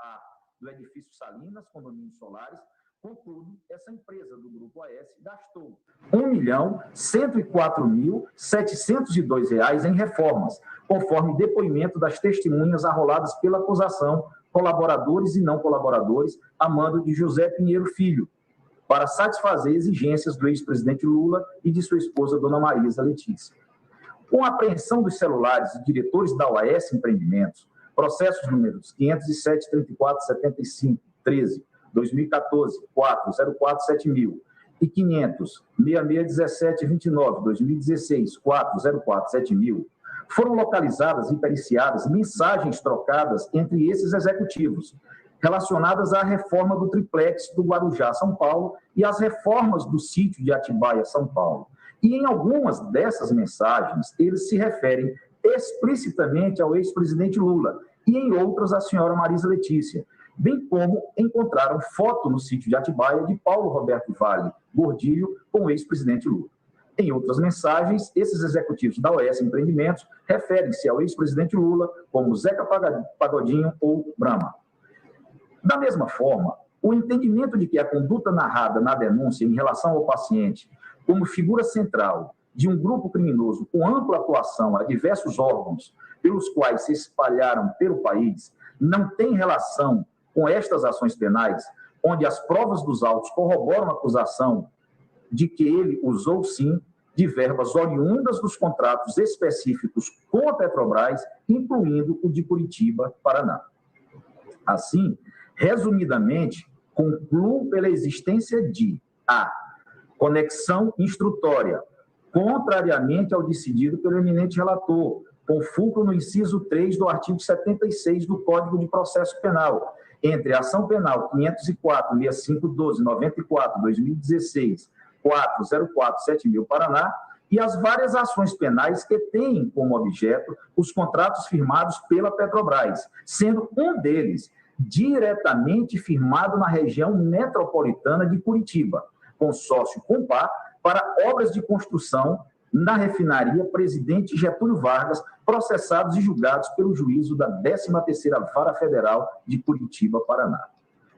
A do edifício Salinas, condomínios solares. Contudo, essa empresa do Grupo AS gastou R$ 1.104.702 em reformas, conforme depoimento das testemunhas arroladas pela acusação, colaboradores e não colaboradores, a mando de José Pinheiro Filho, para satisfazer exigências do ex-presidente Lula e de sua esposa, dona Marisa Letícia. Com a apreensão dos celulares de diretores da OAS Empreendimentos, processos números 507, 34, 75, 13, 2014, 4047000 e 500, 6617, 29, 2016, 4047000, foram localizadas e periciadas mensagens trocadas entre esses executivos, relacionadas à reforma do triplex do Guarujá, São Paulo, e às reformas do sítio de Atibaia, São Paulo. E em algumas dessas mensagens, eles se referem explicitamente ao ex-presidente Lula e em outras à senhora Marisa Letícia, bem como encontraram foto no sítio de Atibaia de Paulo Roberto Vale Gordilho com o ex-presidente Lula. Em outras mensagens, esses executivos da OAS Empreendimentos referem-se ao ex-presidente Lula como Zeca Pagodinho ou Brahma. Da mesma forma, o entendimento de que a conduta narrada na denúncia em relação ao paciente como figura central de um grupo criminoso com ampla atuação a diversos órgãos pelos quais se espalharam pelo país não tem relação com estas ações penais, onde as provas dos autos corroboram a acusação de que ele usou, sim, de verbas oriundas dos contratos específicos com a Petrobras, incluindo o de Curitiba, Paraná. Assim, resumidamente, concluo pela existência de a conexão instrutória, contrariamente ao decidido pelo eminente relator, com fulcro no inciso 3 do artigo 76 do Código de Processo Penal, entre a ação penal 504.6512.94/2016, 4047000 Paraná, e as várias ações penais que têm como objeto os contratos firmados pela Petrobras, sendo um deles diretamente firmado na região metropolitana de Curitiba, consórcio Compar, para obras de construção na refinaria Presidente Getúlio Vargas, processados e julgados pelo juízo da 13ª Vara Federal de Curitiba, Paraná.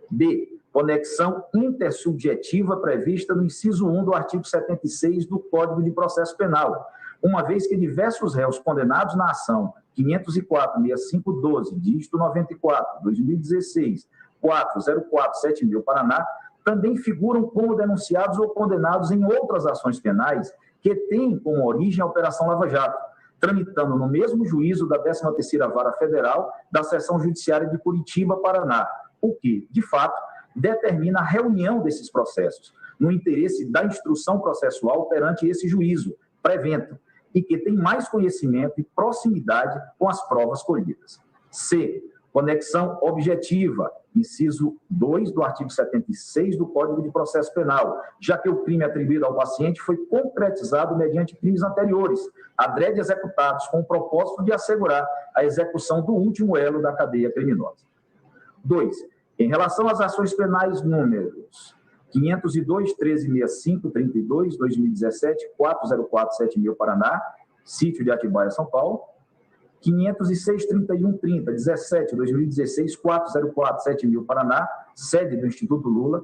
B. Conexão intersubjetiva prevista no inciso 1 do artigo 76 do Código de Processo Penal, uma vez que diversos réus condenados na ação 504.6512, dígito 94, 2016, 4047000 Paraná, também figuram como denunciados ou condenados em outras ações penais que têm como origem a Operação Lava Jato, tramitando no mesmo juízo da 13ª Vara Federal da Seção Judiciária de Curitiba, Paraná, o que, de fato, determina a reunião desses processos, no interesse da instrução processual perante esse juízo, prevento, e que tem mais conhecimento e proximidade com as provas colhidas. C. Conexão objetiva, inciso 2 do artigo 76 do Código de Processo Penal, já que o crime atribuído ao paciente foi concretizado mediante crimes anteriores, adrede executados com o propósito de assegurar a execução do último elo da cadeia criminosa. 2. Em relação às ações penais números 502, 1365, 32, 2017, 4047000 Paraná, sítio de Atibaia, São Paulo, 506, 31, 30, 17, 2016, 4047000 Paraná, sede do Instituto Lula,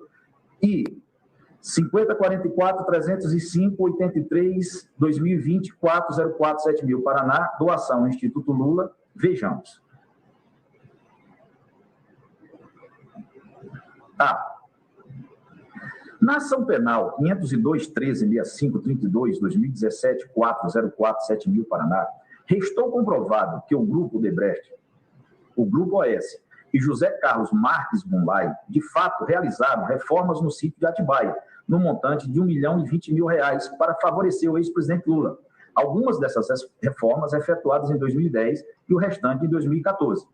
e 5044, 305, 83, 2020, 4047000 Paraná, doação Instituto Lula. Vejamos. A. Na ação penal 502, 13, 65, 32, 2017, 4047000 Paraná, restou comprovado que o Grupo Odebrecht, o Grupo OS e José Carlos Marques Bunlai, de fato, realizaram reformas no sítio de Atibaia, no montante de R$1.020.000 para favorecer o ex-presidente Lula. Algumas dessas reformas efetuadas em 2010 e o restante em 2014.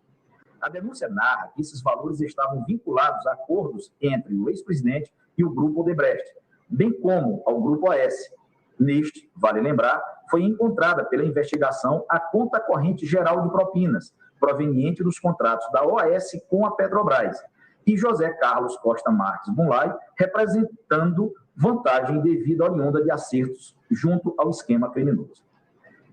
A denúncia narra que esses valores estavam vinculados a acordos entre o ex-presidente e o Grupo Odebrecht, bem como ao Grupo OS. Neste, vale lembrar, foi encontrada pela investigação a conta corrente geral de propinas, proveniente dos contratos da OAS com a Petrobras, e José Carlos Costa Marques Bunlai, representando vantagem devida oriunda de acertos junto ao esquema criminoso.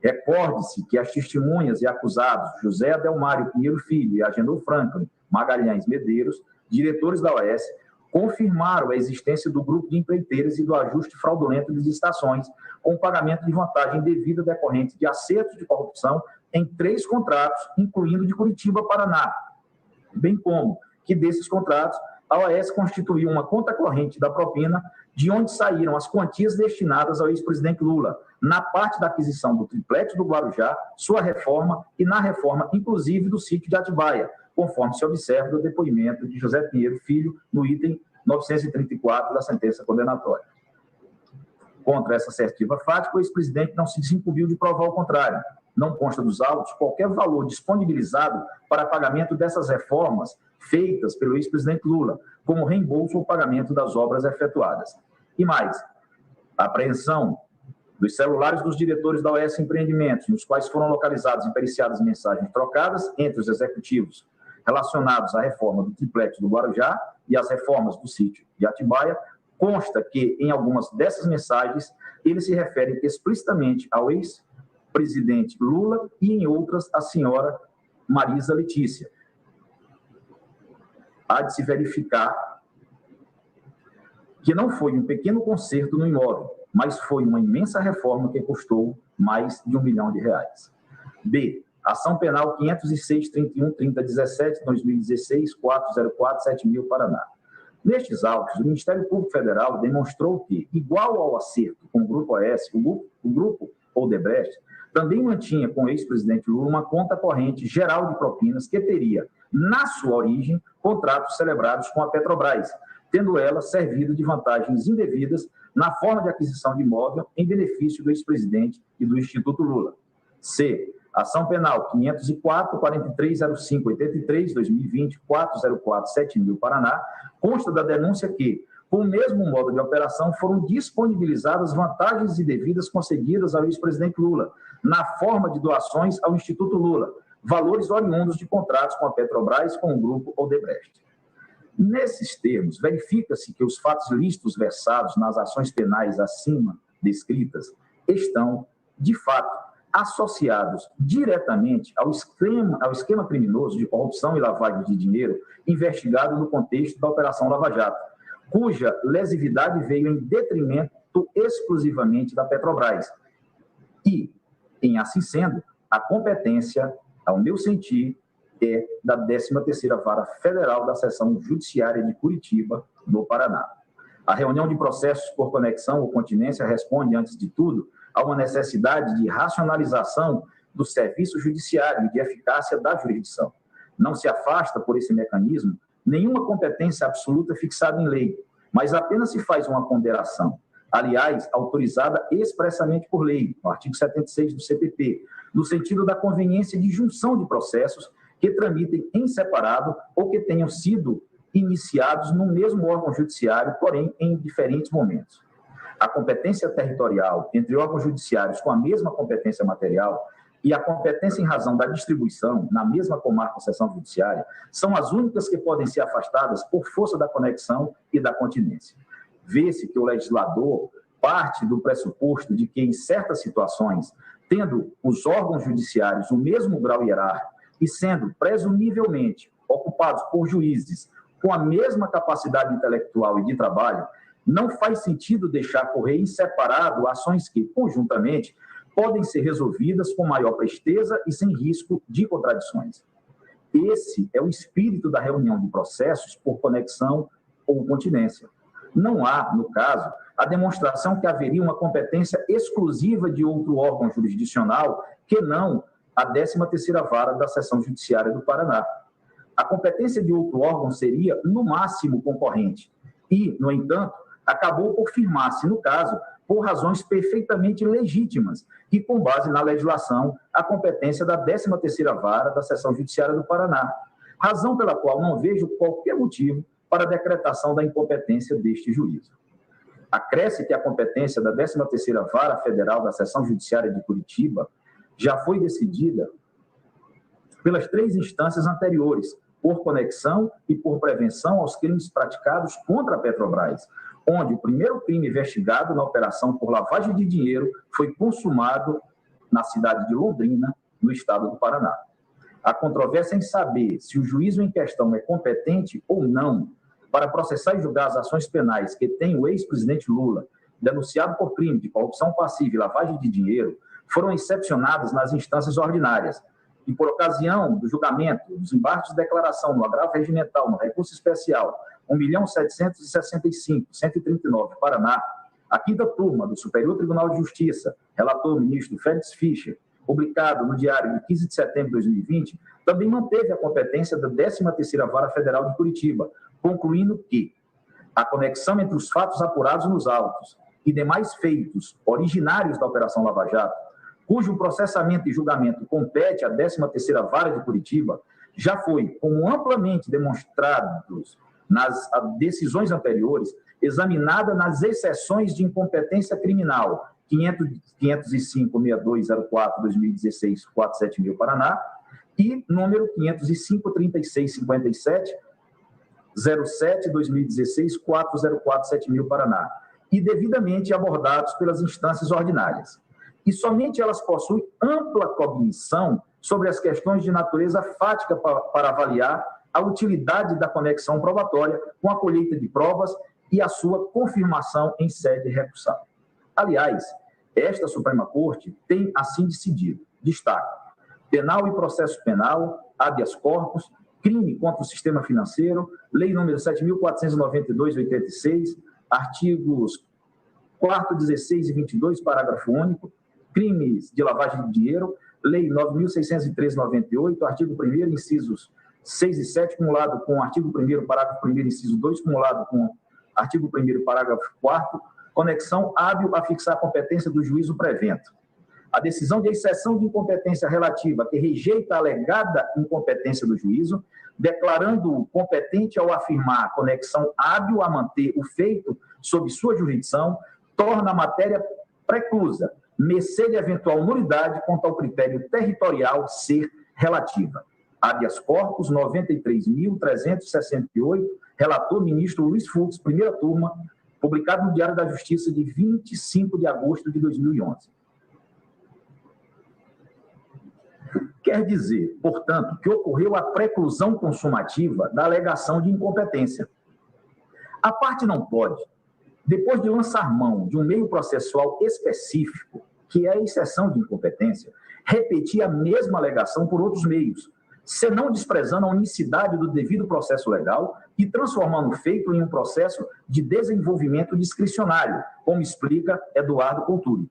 Recorde-se que as testemunhas e acusados José Adelmário Pinheiro Filho e Agenor Franklin, Magalhães Medeiros, diretores da OAS, confirmaram a existência do grupo de empreiteiras e do ajuste fraudulento de licitações, com pagamento de vantagem devida decorrente de acertos de corrupção em 3 contratos, incluindo de Curitiba, Paraná, bem como que desses contratos a OAS constituiu uma conta corrente da propina, de onde saíram as quantias destinadas ao ex-presidente Lula, na parte da aquisição do triplex do Guarujá, sua reforma e na reforma, inclusive, do sítio de Atibaia, conforme se observa do depoimento de José Pinheiro Filho, no item 934 da sentença condenatória. Contra essa assertiva fática, o ex-presidente não se desincumbiu de provar o contrário. Não consta dos autos qualquer valor disponibilizado para pagamento dessas reformas feitas pelo ex-presidente Lula, como reembolso ou pagamento das obras efetuadas. E mais, a apreensão dos celulares dos diretores da OAS Empreendimentos, nos quais foram localizadas e periciadas mensagens trocadas entre os executivos relacionados à reforma do triplex do Guarujá e às reformas do sítio de Atibaia, consta que, em algumas dessas mensagens, eles se referem explicitamente ao ex-presidente Lula e, em outras, à senhora Marisa Letícia. Há de se verificar que não foi um pequeno conserto no imóvel, mas foi uma imensa reforma que custou mais de R$1 milhão. B. Ação Penal 506-31-3017-2016, 404-7000, Paraná. Nestes autos, o Ministério Público Federal demonstrou que, igual ao acerto com o Grupo OAS, o Grupo Odebrecht também mantinha com o ex-presidente Lula uma conta corrente geral de propinas que teria, na sua origem, contratos celebrados com a Petrobras, tendo ela servido de vantagens indevidas na forma de aquisição de imóvel em benefício do ex-presidente e do Instituto Lula. C. Ação Penal 504-4305-83-2020, 404-7000, Paraná, consta da denúncia que, com o mesmo modo de operação, foram disponibilizadas vantagens indevidas concedidas ao ex-presidente Lula, na forma de doações ao Instituto Lula, valores oriundos de contratos com a Petrobras com o Grupo Odebrecht. Nesses termos, verifica-se que os fatos lícitos versados nas ações penais acima descritas estão, de fato, associados diretamente ao esquema criminoso de corrupção e lavagem de dinheiro investigado no contexto da Operação Lava Jato, cuja lesividade veio em detrimento exclusivamente da Petrobras. E, em assim sendo, a competência, ao meu sentir, é da 13ª Vara Federal da Seção Judiciária de Curitiba, no Paraná. A reunião de processos por conexão ou continência responde, antes de tudo, a uma necessidade de racionalização do serviço judiciário e de eficácia da jurisdição. Não se afasta, por esse mecanismo, nenhuma competência absoluta fixada em lei, mas apenas se faz uma ponderação, aliás, autorizada expressamente por lei, no artigo 76 do CPP, no sentido da conveniência de junção de processos que tramitem em separado ou que tenham sido iniciados no mesmo órgão judiciário, porém em diferentes momentos. A competência territorial entre órgãos judiciários com a mesma competência material e a competência em razão da distribuição na mesma comarca ou seção judiciária são as únicas que podem ser afastadas por força da conexão e da continência. Vê-se que o legislador parte do pressuposto de que, em certas situações, tendo os órgãos judiciários o mesmo grau hierárquico e sendo presumivelmente ocupados por juízes com a mesma capacidade intelectual e de trabalho, não faz sentido deixar correr em separado ações que, conjuntamente, podem ser resolvidas com maior presteza e sem risco de contradições. Esse é o espírito da reunião de processos por conexão ou continência. Não há, no caso, a demonstração que haveria uma competência exclusiva de outro órgão jurisdicional que não a 13ª Vara da Seção Judiciária do Paraná. A competência de outro órgão seria, no máximo, concorrente e, no entanto, acabou por firmar-se, no caso, por razões perfeitamente legítimas e com base na legislação, a competência da 13ª Vara da Seção Judiciária do Paraná, razão pela qual não vejo qualquer motivo para a decretação da incompetência deste juízo. Acresce que a competência da 13ª Vara Federal da Seção Judiciária de Curitiba já foi decidida pelas 3 instâncias anteriores, por conexão e por prevenção aos crimes praticados contra a Petrobras, onde o primeiro crime investigado na operação por lavagem de dinheiro foi consumado na cidade de Londrina, no estado do Paraná. A controvérsia em saber se o juízo em questão é competente ou não para processar e julgar as ações penais que tem o ex-presidente Lula, denunciado por crime de corrupção passiva e lavagem de dinheiro, foram excepcionadas nas instâncias ordinárias e, por ocasião do julgamento dos embargos de declaração no agravo regimental, no recurso especial 1.765.139, Paraná, a quinta turma do Superior Tribunal de Justiça, relator ministro Félix Fischer, publicado no Diário de 15 de setembro de 2020, também manteve a competência da 13ª Vara Federal de Curitiba, concluindo que a conexão entre os fatos apurados nos autos e demais feitos originários da Operação Lava Jato, cujo processamento e julgamento compete à 13ª Vara de Curitiba, já foi, como amplamente demonstrados nas decisões anteriores, examinada nas exceções de incompetência criminal 505.6204/2016, 47.000 Paraná, e número 505.3657/07/2016, 4047.000 Paraná, e devidamente abordados pelas instâncias ordinárias. E somente elas possuem ampla cognição sobre as questões de natureza fática para avaliar a utilidade da conexão probatória com a colheita de provas e a sua confirmação em sede recursal. Aliás, esta Suprema Corte tem assim decidido. Destaque: penal e processo penal, habeas corpus, crime contra o sistema financeiro, Lei nº 7.492/86, artigos 4º, 16 e 22, parágrafo único, crimes de lavagem de dinheiro, Lei 9.613/98, artigo 1º, incisos 6 e 7, cumulado com o artigo 1º, parágrafo 1º, inciso 2, cumulado com o artigo 1º, parágrafo 4º, conexão hábil a fixar a competência do juízo prevento. A decisão de exceção de incompetência relativa que rejeita a alegada incompetência do juízo, declarando-o competente ao afirmar a conexão hábil a manter o feito sob sua jurisdição, torna a matéria preclusa, mercê de eventual nulidade quanto ao critério territorial ser relativa. Habeas corpus 93.368, relator ministro Luiz Fux, primeira turma, publicado no Diário da Justiça de 25 de agosto de 2011. Quer dizer, portanto, que ocorreu a preclusão consumativa da alegação de incompetência. A parte não pode, depois de lançar mão de um meio processual específico, que é a exceção de incompetência, repetir a mesma alegação por outros meios, senão desprezando a unicidade do devido processo legal e transformando o feito em um processo de desenvolvimento discricionário, como explica Eduardo Couturi.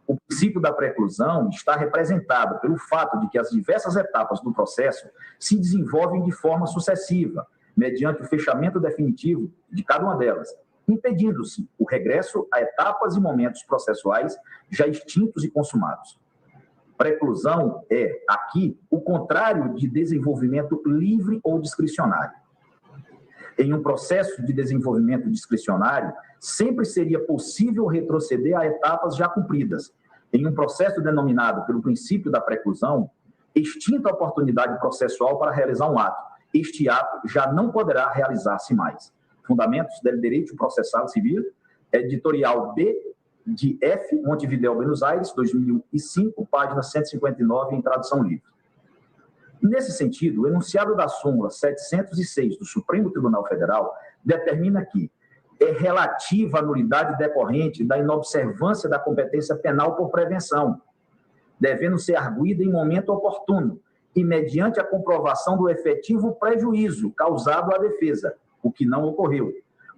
O princípio da preclusão está representado pelo fato de que as diversas etapas do processo se desenvolvem de forma sucessiva, mediante o fechamento definitivo de cada uma delas, impedindo-se o regresso a etapas e momentos processuais já extintos e consumados. Preclusão é, aqui, o contrário de desenvolvimento livre ou discricionário. Em um processo de desenvolvimento discricionário, sempre seria possível retroceder a etapas já cumpridas. Em um processo denominado pelo princípio da preclusão, extinta a oportunidade processual para realizar um ato. Este ato já não poderá realizar-se mais. Fundamentos del Direito Processal Civil, editorial B de F. Montevidéu, Buenos Aires, 2005, página 159, em tradução livre. Nesse sentido, o enunciado da súmula 706 do Supremo Tribunal Federal determina que é relativa à nulidade decorrente da inobservância da competência penal por prevenção, devendo ser arguída em momento oportuno e mediante a comprovação do efetivo prejuízo causado à defesa, o que não ocorreu,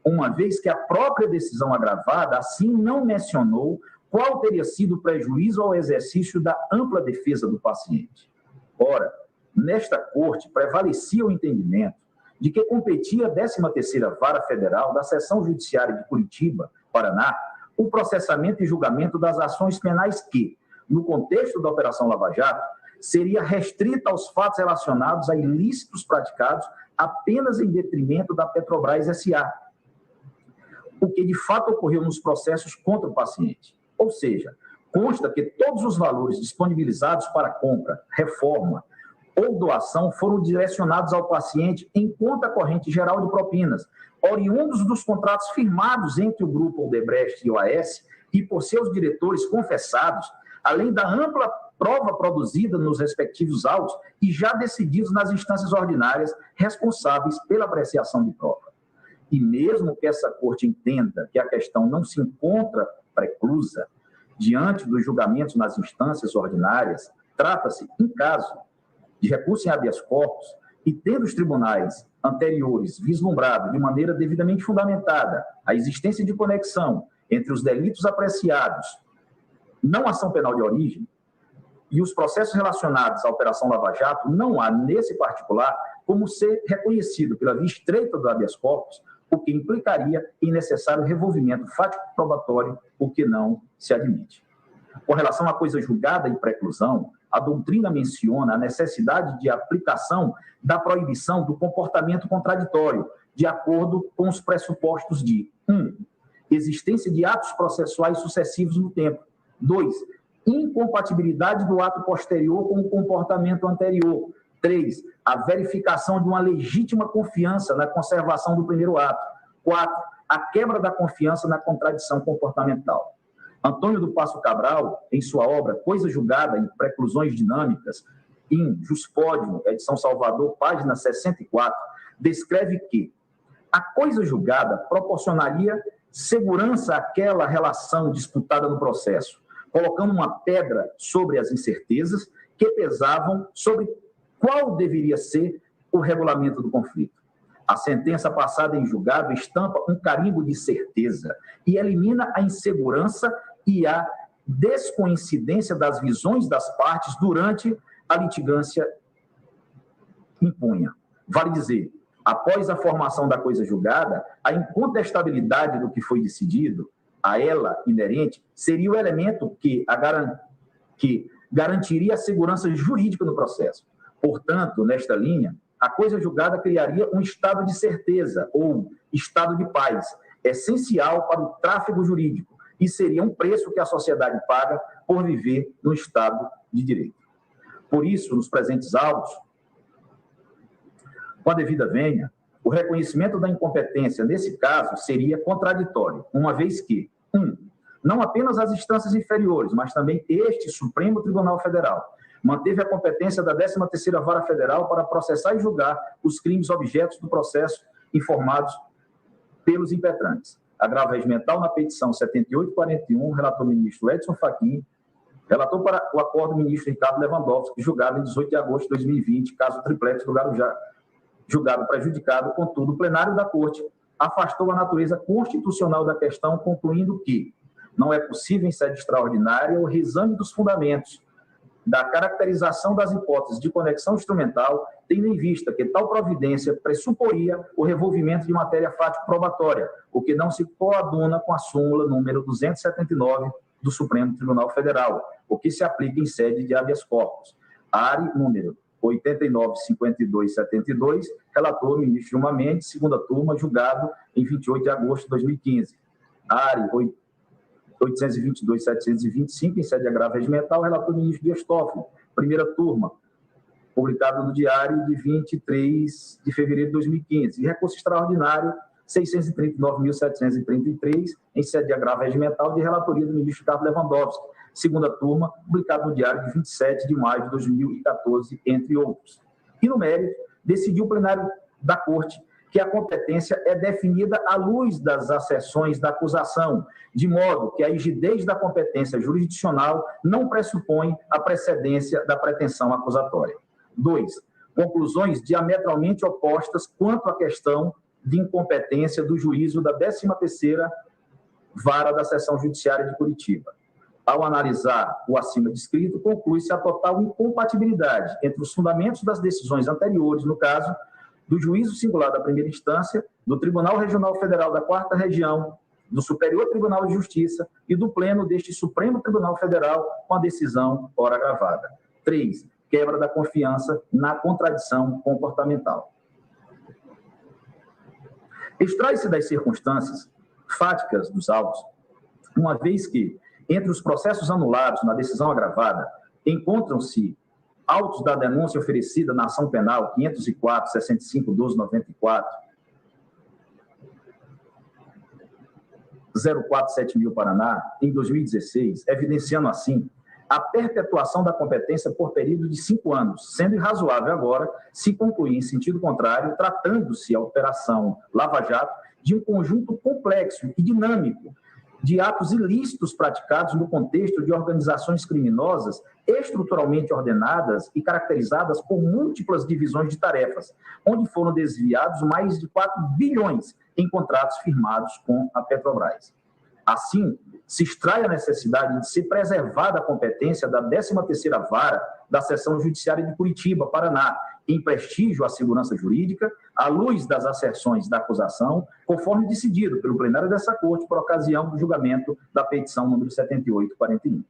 uma vez que a própria decisão agravada assim não mencionou qual teria sido o prejuízo ao exercício da ampla defesa do paciente. Ora, nesta corte prevalecia o entendimento de que competia a 13ª Vara Federal da Seção Judiciária de Curitiba, Paraná, o processamento e julgamento das ações penais que, no contexto da Operação Lava Jato, seria restrita aos fatos relacionados a ilícitos praticados apenas em detrimento da Petrobras S.A., o que de fato ocorreu nos processos contra o paciente. Ou seja, consta que todos os valores disponibilizados para compra, reforma ou doação foram direcionados ao paciente em conta corrente geral de propinas, oriundos dos contratos firmados entre o Grupo Odebrecht e o OAS e por seus diretores confessados, além da ampla prova produzida nos respectivos autos e já decididos nas instâncias ordinárias responsáveis pela apreciação de prova. E mesmo que essa corte entenda que a questão não se encontra preclusa diante dos julgamentos nas instâncias ordinárias, trata-se, em caso de recurso em habeas corpus, e tendo os tribunais anteriores vislumbrado de maneira devidamente fundamentada a existência de conexão entre os delitos apreciados, não ação penal de origem, e os processos relacionados à Operação Lava Jato, não há, nesse particular, como ser reconhecido pela via estreita do habeas corpus, o que implicaria em necessário revolvimento fático probatório, o que não se admite. Com relação à coisa julgada e preclusão, a doutrina menciona a necessidade de aplicação da proibição do comportamento contraditório, de acordo com os pressupostos de 1. Existência de atos processuais sucessivos no tempo. 2. Incompatibilidade do ato posterior com o comportamento anterior. 3. A verificação de uma legítima confiança na conservação do primeiro ato. 4. A quebra da confiança na contradição comportamental. Antônio do Passo Cabral, em sua obra Coisa Julgada em Preclusões Dinâmicas, em Juspódio, edição Salvador, página 64, descreve que a coisa julgada proporcionaria segurança àquela relação disputada no processo, colocando uma pedra sobre as incertezas que pesavam sobre qual deveria ser o regulamento do conflito. A sentença passada em julgado estampa um carimbo de certeza e elimina a insegurança e a descoincidência das visões das partes durante a litigância impunha. Vale dizer, após a formação da coisa julgada, a incontestabilidade do que foi decidido, a ela inerente, seria o elemento que garantiria a segurança jurídica no processo. Portanto, nesta linha, a coisa julgada criaria um estado de certeza ou estado de paz, essencial para o tráfego jurídico, e seria um preço que a sociedade paga por viver no Estado de Direito. Por isso, nos presentes autos, com a devida vênia, o reconhecimento da incompetência, nesse caso, seria contraditório, uma vez que, 1. Não apenas as instâncias inferiores, mas também este Supremo Tribunal Federal manteve a competência da 13ª Vara Federal para processar e julgar os crimes objetos do processo informados pelos impetrantes. Agravo regimental na petição 7841, relator ministro Edson Fachin, relator para o acordo ministro Ricardo Lewandowski, julgado em 18 de agosto de 2020, caso triplex do Guarujá, julgado prejudicado. Contudo, o plenário da Corte afastou a natureza constitucional da questão, concluindo que não é possível, em sede extraordinária, o reexame dos fundamentos da caracterização das hipóteses de conexão instrumental, tendo em vista que tal providência pressuporia o revolvimento de matéria fático-probatória, o que não se coaduna com a súmula número 279 do Supremo Tribunal Federal, o que se aplica em sede de habeas corpus. ARI número 895272, relator ministro Gilmar Mendes, segunda turma, julgado em 28 de agosto de 2015. ARI 822.725, em sede de agravo regimental, relator ministro Dias Toffoli, primeira turma, publicado no Diário de 23 de fevereiro de 2015. E recurso extraordinário 639.733, em sede de agravo regimental, de relatoria do ministro Ricardo Lewandowski, segunda turma, publicado no Diário de 27 de maio de 2014, entre outros. E no mérito, decidiu o plenário da Corte que a competência é definida à luz das acessões da acusação, de modo que a rigidez da competência jurisdicional não pressupõe a precedência da pretensão acusatória. 2. Conclusões diametralmente opostas quanto à questão de incompetência do juízo da 13ª Vara da Seção Judiciária de Curitiba. Ao analisar o acima descrito, conclui-se a total incompatibilidade entre os fundamentos das decisões anteriores, no caso, do juízo singular da primeira instância, do Tribunal Regional Federal da 4ª Região, do Superior Tribunal de Justiça e do Pleno deste Supremo Tribunal Federal com a decisão ora gravada. 3. Quebra da confiança na contradição comportamental. Extrai-se das circunstâncias fáticas dos autos, uma vez que, entre os processos anulados na decisão agravada, encontram-se autos da denúncia oferecida na ação penal 504, 65, 12, 94, 047000 Paraná, em 2016, evidenciando assim a perpetuação da competência por período de 5 anos, sendo irrazoável agora se concluir em sentido contrário, tratando-se a Operação Lava Jato de um conjunto complexo e dinâmico de atos ilícitos praticados no contexto de organizações criminosas estruturalmente ordenadas e caracterizadas por múltiplas divisões de tarefas, onde foram desviados mais de 4 bilhões em contratos firmados com a Petrobras. Assim, se extrai a necessidade de ser preservada a competência da 13ª Vara da Seção Judiciária de Curitiba, Paraná, em prestígio à segurança jurídica, à luz das asserções da acusação, conforme decidido pelo plenário dessa Corte por ocasião do julgamento da petição número 7841.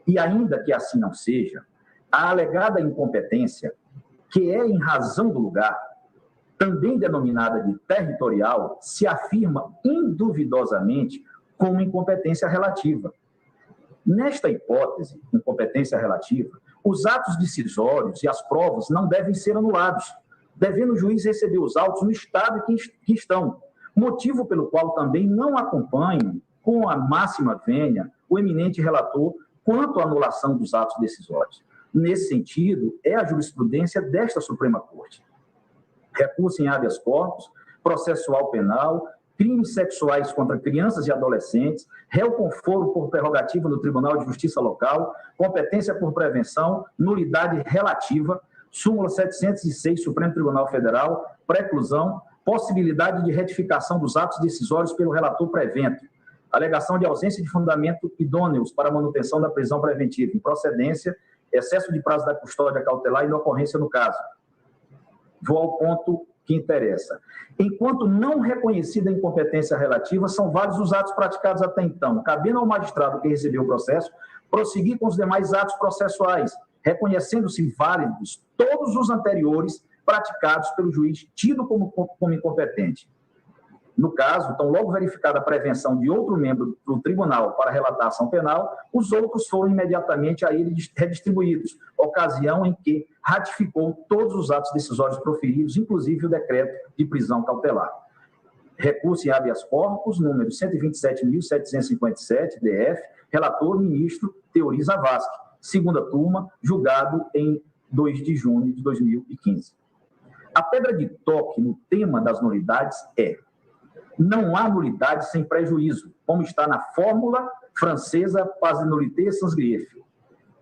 E ainda que assim não seja, a alegada incompetência, que é em razão do lugar, também denominada de territorial, se afirma induvidosamente como incompetência relativa. Nesta hipótese, incompetência relativa, os atos decisórios e as provas não devem ser anulados, devendo o juiz receber os autos no estado que estão, motivo pelo qual também não acompanho, com a máxima vênia, o eminente relator quanto à anulação dos atos decisórios. Nesse sentido, é a jurisprudência desta Suprema Corte. Recurso em habeas corpus, processual penal, crimes sexuais contra crianças e adolescentes, réu com foro por prerrogativa no Tribunal de Justiça Local, competência por prevenção, nulidade relativa, súmula 706, Supremo Tribunal Federal, preclusão, possibilidade de retificação dos atos decisórios pelo relator prevento, alegação de ausência de fundamento idôneos para manutenção da prisão preventiva, improcedência, excesso de prazo da custódia cautelar e inocorrência no caso. Vou ao ponto que interessa. Enquanto não reconhecida a incompetência relativa, são vários os atos praticados até então, cabendo ao magistrado que recebeu o processo prosseguir com os demais atos processuais, reconhecendo-se válidos todos os anteriores praticados pelo juiz tido como incompetente. No caso, tão logo verificada a prevenção de outro membro do tribunal para relatar a ação penal, os outros foram imediatamente a ele redistribuídos, ocasião em que ratificou todos os atos decisórios proferidos, inclusive o decreto de prisão cautelar. Recurso em habeas corpus, número 127.757, DF, relator, ministro Teori Zavascki, segunda turma, julgado em 2 de junho de 2015. A pedra de toque no tema das nulidades é: não há nulidade sem prejuízo, como está na fórmula francesa pas de nullité sans grief.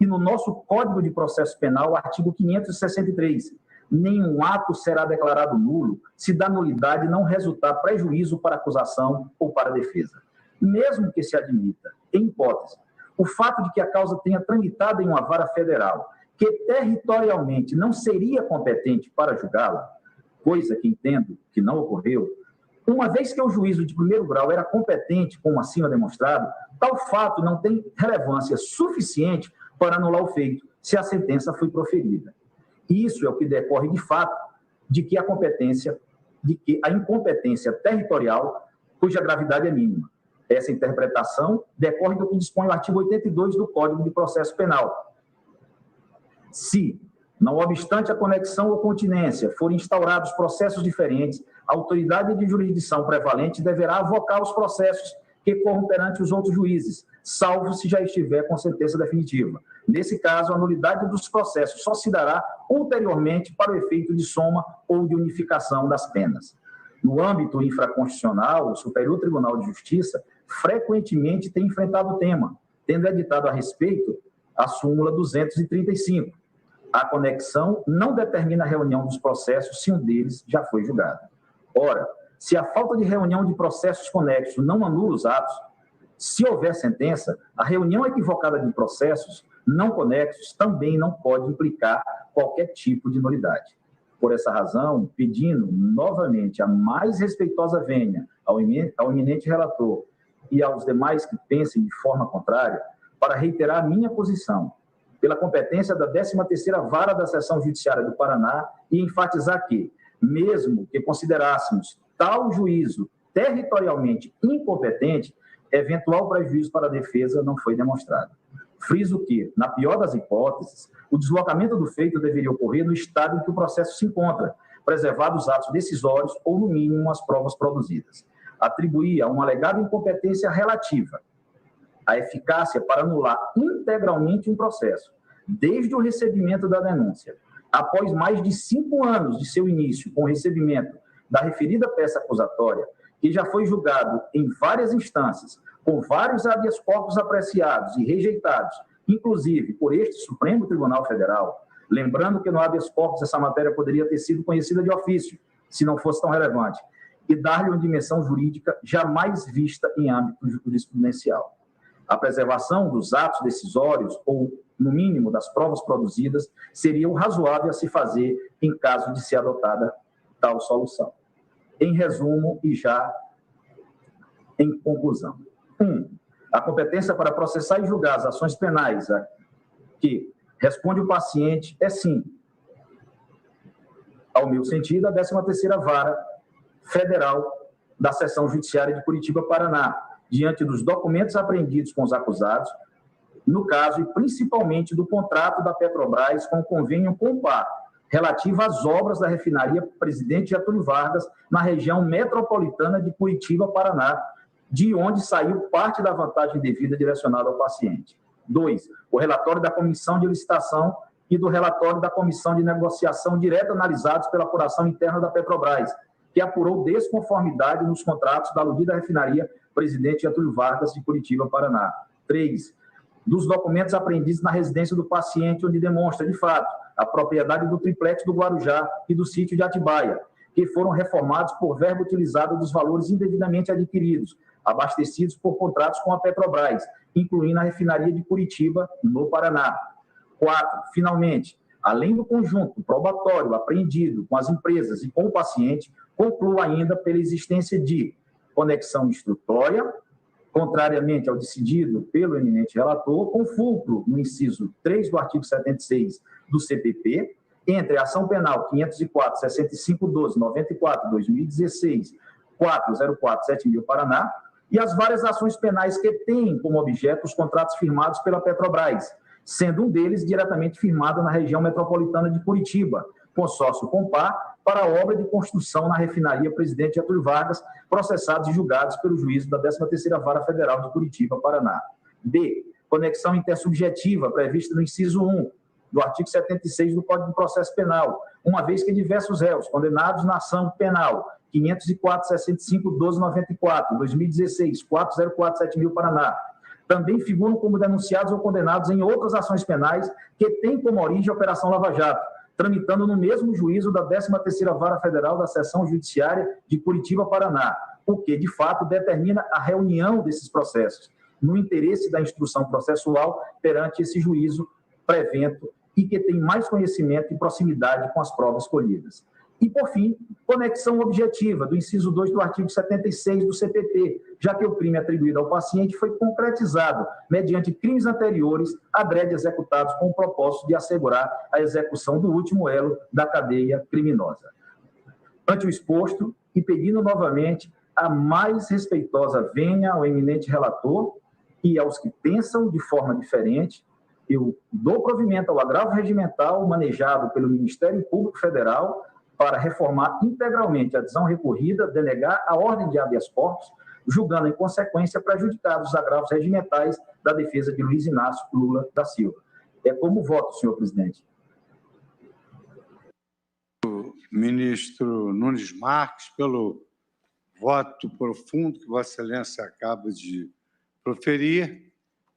E no nosso Código de Processo Penal, artigo 563, nenhum ato será declarado nulo se da nulidade não resultar prejuízo para a acusação ou para a defesa. Mesmo que se admita, em hipótese, o fato de que a causa tenha tramitado em uma vara federal, que territorialmente não seria competente para julgá-la, coisa que entendo que não ocorreu, uma vez que o juízo de primeiro grau era competente, como acima demonstrado, tal fato não tem relevância suficiente para anular o feito, se a sentença foi proferida. Isso é o que decorre de fato de que a incompetência territorial, cuja gravidade é mínima. Essa interpretação decorre do que dispõe o artigo 82 do Código de Processo Penal. Se, não obstante a conexão ou continência, forem instaurados processos diferentes, a autoridade de jurisdição prevalente deverá avocar os processos que corram perante os outros juízes, salvo se já estiver com sentença definitiva. Nesse caso, a nulidade dos processos só se dará ulteriormente para o efeito de soma ou de unificação das penas. No âmbito infraconstitucional, o Superior Tribunal de Justiça frequentemente tem enfrentado o tema, tendo editado a respeito a súmula 235. A conexão não determina a reunião dos processos se um deles já foi julgado. Ora, se a falta de reunião de processos conexos não anula os atos, se houver sentença, a reunião equivocada de processos não conexos também não pode implicar qualquer tipo de nulidade. Por essa razão, pedindo novamente a mais respeitosa vênia ao eminente relator e aos demais que pensem de forma contrária, para reiterar a minha posição, pela competência da 13ª Vara da Seção Judiciária do Paraná e enfatizar que, mesmo que considerássemos tal juízo territorialmente incompetente, eventual prejuízo para a defesa não foi demonstrado. Friso que, na pior das hipóteses, o deslocamento do feito deveria ocorrer no estado em que o processo se encontra, preservados os atos decisórios ou, no mínimo, as provas produzidas. Atribuir a uma alegada incompetência relativa a eficácia para anular integralmente um processo, desde o recebimento da denúncia, após mais de 5 anos de seu início com o recebimento da referida peça acusatória, que já foi julgado em várias instâncias, com vários habeas corpus apreciados e rejeitados, inclusive por este Supremo Tribunal Federal, lembrando que no habeas corpus essa matéria poderia ter sido conhecida de ofício, se não fosse tão relevante, e dar-lhe uma dimensão jurídica jamais vista em âmbito jurisprudencial. A preservação dos atos decisórios, ou, no mínimo, das provas produzidas, seria o razoável a se fazer em caso de ser adotada tal solução. Em resumo e já em conclusão. 1. A competência para processar e julgar as ações penais a que responde o paciente é, sim, ao meu sentido, a 13ª Vara Federal da Seção Judiciária de Curitiba, Paraná, diante dos documentos apreendidos com os acusados, no caso e principalmente do contrato da Petrobras com o convênio Compar, relativo às obras da refinaria Presidente Getúlio Vargas, na região metropolitana de Curitiba, Paraná, de onde saiu parte da vantagem devida direcionada ao paciente. 2. O relatório da Comissão de Licitação e do relatório da Comissão de Negociação direta analisados pela apuração interna da Petrobras, que apurou desconformidade nos contratos da aludida refinaria Presidente Getúlio Vargas de Curitiba, Paraná. 3. Dos documentos apreendidos na residência do paciente, onde demonstra, de fato, a propriedade do triplex do Guarujá e do sítio de Atibaia, que foram reformados por verba utilizada dos valores indevidamente adquiridos, abastecidos por contratos com a Petrobras, incluindo a refinaria de Curitiba, no Paraná. 4. Finalmente, além do conjunto probatório apreendido com as empresas e com o paciente, concluo ainda pela existência de conexão instrutória, contrariamente ao decidido pelo eminente relator, com fulcro no inciso 3 do artigo 76 do CPP, entre a ação penal 504, 6512, 94, 2016, 404, 7000 Paraná, e as várias ações penais que têm como objeto os contratos firmados pela Petrobras, sendo um deles diretamente firmado na região metropolitana de Curitiba, consórcio Compar, para a obra de construção na refinaria Presidente Getúlio Vargas, processados e julgados pelo juízo da 13ª Vara Federal de Curitiba, Paraná. B. Conexão intersubjetiva prevista no inciso 1 do artigo 76 do Código de Processo Penal, uma vez que diversos réus condenados na ação penal 504, 65, 12, 94, 2016, 404, 7000 Paraná, também figuram como denunciados ou condenados em outras ações penais que têm como origem a Operação Lava Jato, tramitando no mesmo juízo da 13ª Vara Federal da Seção Judiciária de Curitiba, Paraná, o que, de fato, determina a reunião desses processos, no interesse da instrução processual perante esse juízo prevento e que tem mais conhecimento e proximidade com as provas colhidas. E, por fim, conexão objetiva do inciso 2 do artigo 76 do CPP, já que o crime atribuído ao paciente foi concretizado mediante crimes anteriores adrede executados com o propósito de assegurar a execução do último elo da cadeia criminosa. Ante o exposto, e pedindo novamente a mais respeitosa vênia ao eminente relator e aos que pensam de forma diferente, eu dou provimento ao agravo regimental manejado pelo Ministério Público Federal para reformar integralmente a decisão recorrida, denegar a ordem de habeas corpus, julgando em consequência prejudicados os agravos regimentais da defesa de Luiz Inácio Lula da Silva. É como voto, senhor presidente. O ministro Nunes Marques, pelo voto profundo que Vossa Excelência acaba de proferir.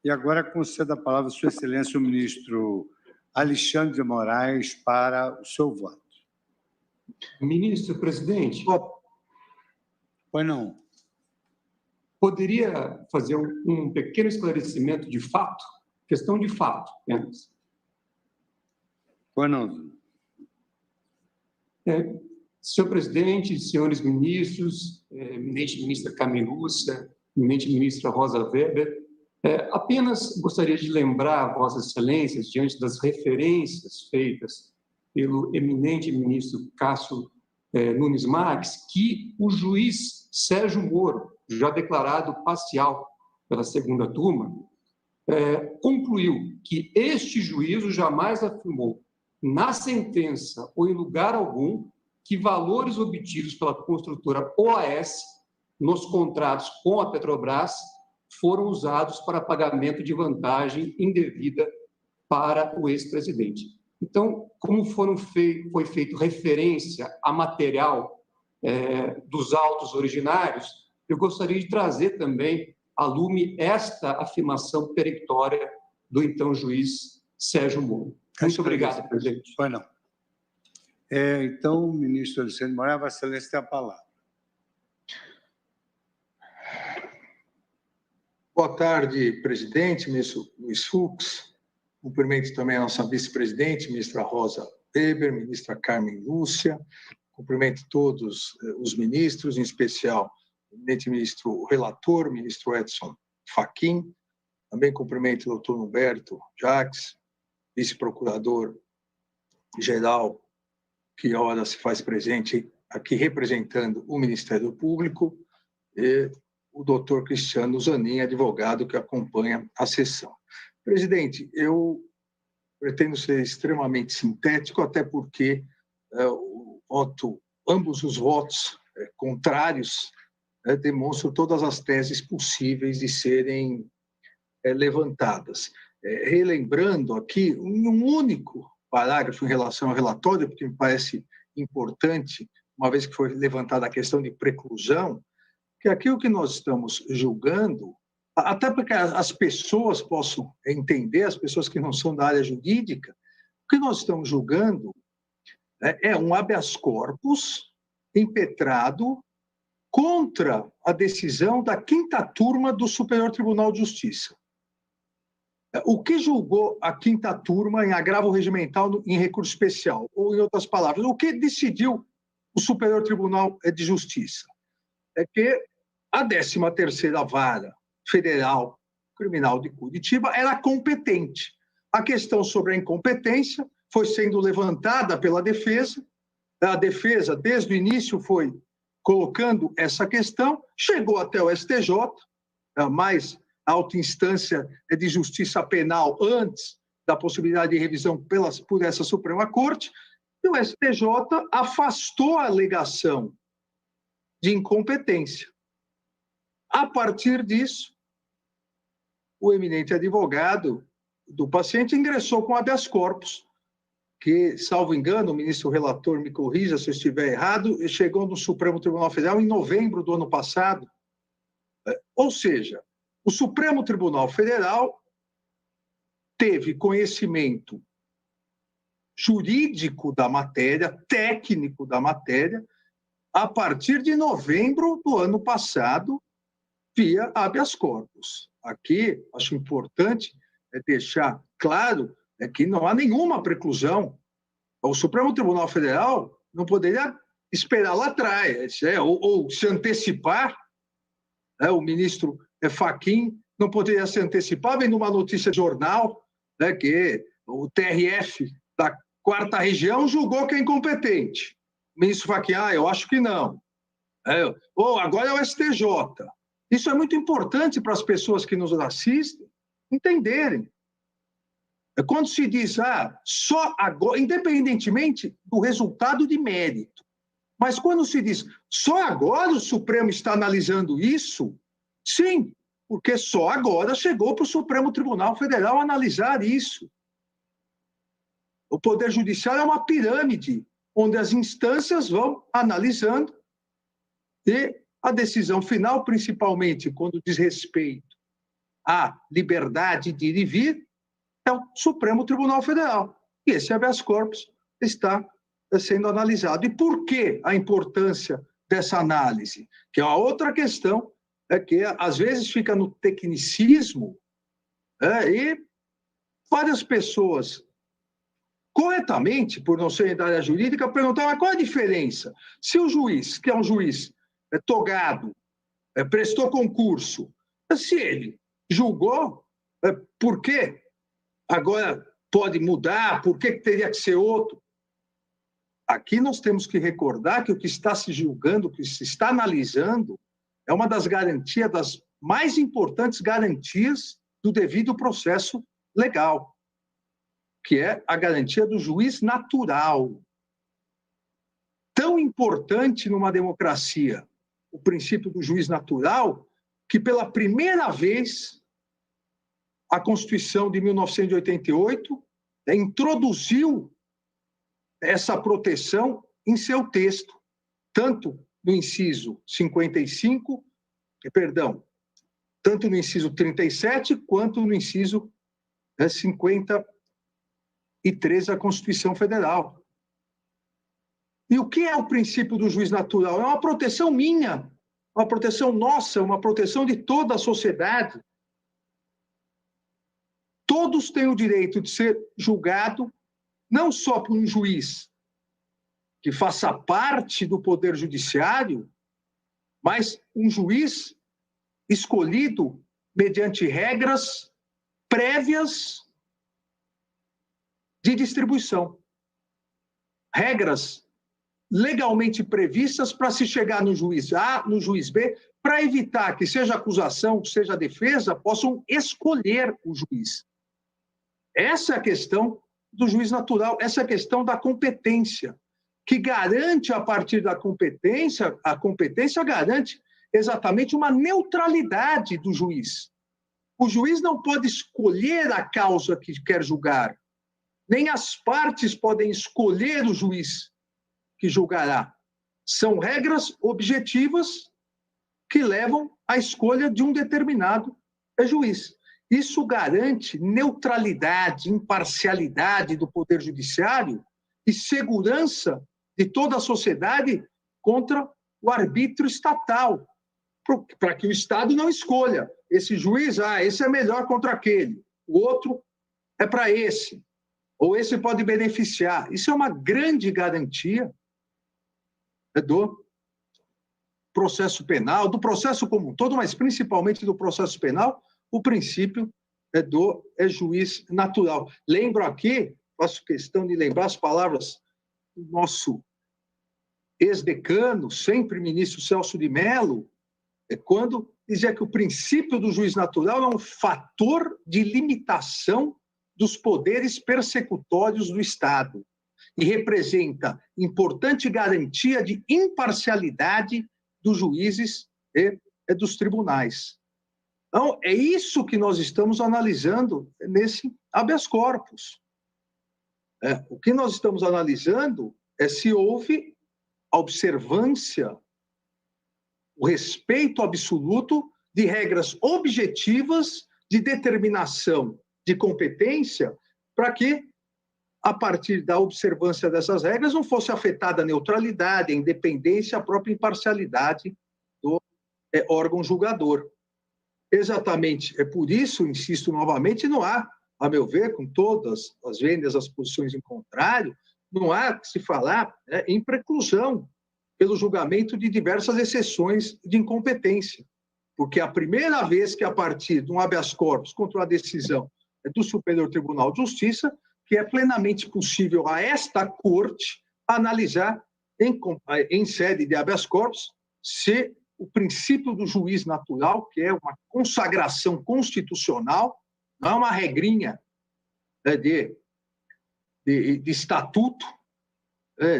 E agora concedo a palavra à Sua Excelência, o ministro Alexandre de Moraes, para o seu voto. Ministro, presidente. Pois não. Poderia fazer um pequeno esclarecimento de fato? Questão de fato, apenas. Pois não. Senhor presidente, senhores ministros, eminente ministra Camilussa, eminente ministra Rosa Weber, apenas gostaria de lembrar Vossas Excelências, diante das referências feitas pelo eminente ministro Cássio Nunes Marques, que o juiz Sérgio Moro, já declarado parcial pela segunda turma, concluiu que este juízo jamais afirmou, na sentença ou em lugar algum, que valores obtidos pela construtora OAS nos contratos com a Petrobras foram usados para pagamento de vantagem indevida para o ex-presidente. Então, como foi feito referência a material dos autos originários, eu gostaria de trazer também à lume esta afirmação peremptória do então juiz Sérgio Moro. Muito obrigado, presidente. Pois não. Então, o ministro Alexandre de Moraes, Vossa Excelência tem a palavra. Boa tarde, presidente, ministro Luiz Fux. Cumprimento também a nossa vice-presidente, ministra Rosa Weber, ministra Carmen Lúcia. Cumprimento todos os ministros, em especial o eminente ministro relator, ministro Edson Fachin. Também cumprimento o doutor Humberto Jacques, vice-procurador-geral, que a hora se faz presente aqui representando o Ministério Público, e o doutor Cristiano Zanin, advogado que acompanha a sessão. Presidente, eu pretendo ser extremamente sintético, até porque ambos os votos contrários demonstram todas as teses possíveis de serem levantadas. Relembrando aqui um único parágrafo em relação ao relatório, porque me parece importante, uma vez que foi levantada a questão de preclusão, que aqui o que nós estamos julgando, até para que as pessoas possam entender, as pessoas que não são da área jurídica, o que nós estamos julgando é um habeas corpus impetrado contra a decisão da 5ª turma do Superior Tribunal de Justiça. O que julgou a 5ª turma em agravo regimental em recurso especial? Ou, em outras palavras, o que decidiu o Superior Tribunal de Justiça? É que a 13ª Vara Federal Criminal de Curitiba era competente. A questão sobre a incompetência foi sendo levantada pela defesa. A defesa, desde o início, foi colocando essa questão, chegou até o STJ, mais alta instância de justiça penal antes da possibilidade de revisão por essa Suprema Corte, e o STJ afastou a alegação de incompetência. A partir disso, o eminente advogado do paciente ingressou com habeas corpus, que, salvo engano, o ministro relator me corrija se eu estiver errado, chegou no Supremo Tribunal Federal em novembro do ano passado. Ou seja, o Supremo Tribunal Federal teve conhecimento jurídico da matéria, técnico da matéria, a partir de novembro do ano passado, via habeas corpus. Aqui, acho importante deixar claro que não há nenhuma preclusão. O Supremo Tribunal Federal não poderia esperar lá atrás, ou se antecipar. O ministro Fachin não poderia se antecipar, vendo uma notícia de jornal, que o TRF da 4ª Região julgou que é incompetente. O ministro Fachin, eu acho que não. Agora é o STJ. Isso é muito importante para as pessoas que nos assistem entenderem. Quando se diz, só agora, independentemente do resultado de mérito, mas quando se diz, só agora o Supremo está analisando isso, sim, porque só agora chegou para o Supremo Tribunal Federal analisar isso. O Poder Judiciário é uma pirâmide, onde as instâncias vão analisando e a decisão final, principalmente quando diz respeito à liberdade de ir e vir, é o Supremo Tribunal Federal. E esse habeas corpus está sendo analisado. E por que a importância dessa análise? Que é uma outra questão, que às vezes fica no tecnicismo, e várias pessoas, corretamente, por não serem da área jurídica, perguntavam, mas qual a diferença? Se o juiz, que é um juiz togado, prestou concurso, se ele julgou, por quê? Agora pode mudar, por que teria que ser outro? Aqui nós temos que recordar que o que está se julgando, o que se está analisando, é uma das garantias, das mais importantes garantias do devido processo legal, que é a garantia do juiz natural. Tão importante numa democracia o princípio do juiz natural, que, pela primeira vez, a Constituição de 1988 introduziu essa proteção em seu texto, tanto no inciso 55, tanto no inciso 37, quanto no inciso 53 da Constituição Federal. E o que é o princípio do juiz natural? É uma proteção minha, uma proteção nossa, uma proteção de toda a sociedade. Todos têm o direito de ser julgado não só por um juiz que faça parte do Poder Judiciário, mas um juiz escolhido mediante regras prévias de distribuição. Regras legalmente previstas para se chegar no juiz A, no juiz B, para evitar que seja a acusação, seja a defesa, possam escolher o juiz. Essa é a questão do juiz natural, essa é a questão da competência, que garante, a partir da competência, a competência garante exatamente uma neutralidade do juiz. O juiz não pode escolher a causa que quer julgar, nem as partes podem escolher o juiz que julgará. São regras objetivas que levam à escolha de um determinado juiz. Isso garante neutralidade, imparcialidade do Poder Judiciário e segurança de toda a sociedade contra o arbítrio estatal, para que o Estado não escolha. Esse juiz, esse é melhor contra aquele, o outro é para esse, ou esse pode beneficiar. Isso é uma grande garantia do processo penal, do processo como um todo, mas principalmente do processo penal, o princípio do juiz natural. Lembro aqui, faço questão de lembrar as palavras do nosso ex-decano, sempre ministro Celso de Mello, quando dizia que o princípio do juiz natural é um fator de limitação dos poderes persecutórios do Estado e representa importante garantia de imparcialidade dos juízes e dos tribunais. Então, é isso que nós estamos analisando nesse habeas corpus. O que nós estamos analisando é se houve a observância, o respeito absoluto de regras objetivas de determinação de competência para que, a partir da observância dessas regras, não fosse afetada a neutralidade, a independência, a própria imparcialidade do órgão julgador. Exatamente, é por isso, insisto novamente, não há, a meu ver, com todas as vendas, as posições em contrário, não há que se falar em preclusão pelo julgamento de diversas exceções de incompetência, porque é a primeira vez que, a partir de um habeas corpus contra uma decisão do Superior Tribunal de Justiça, que é plenamente possível a esta Corte analisar, em sede de habeas corpus, se o princípio do juiz natural, que é uma consagração constitucional, não é uma regrinha de estatuto,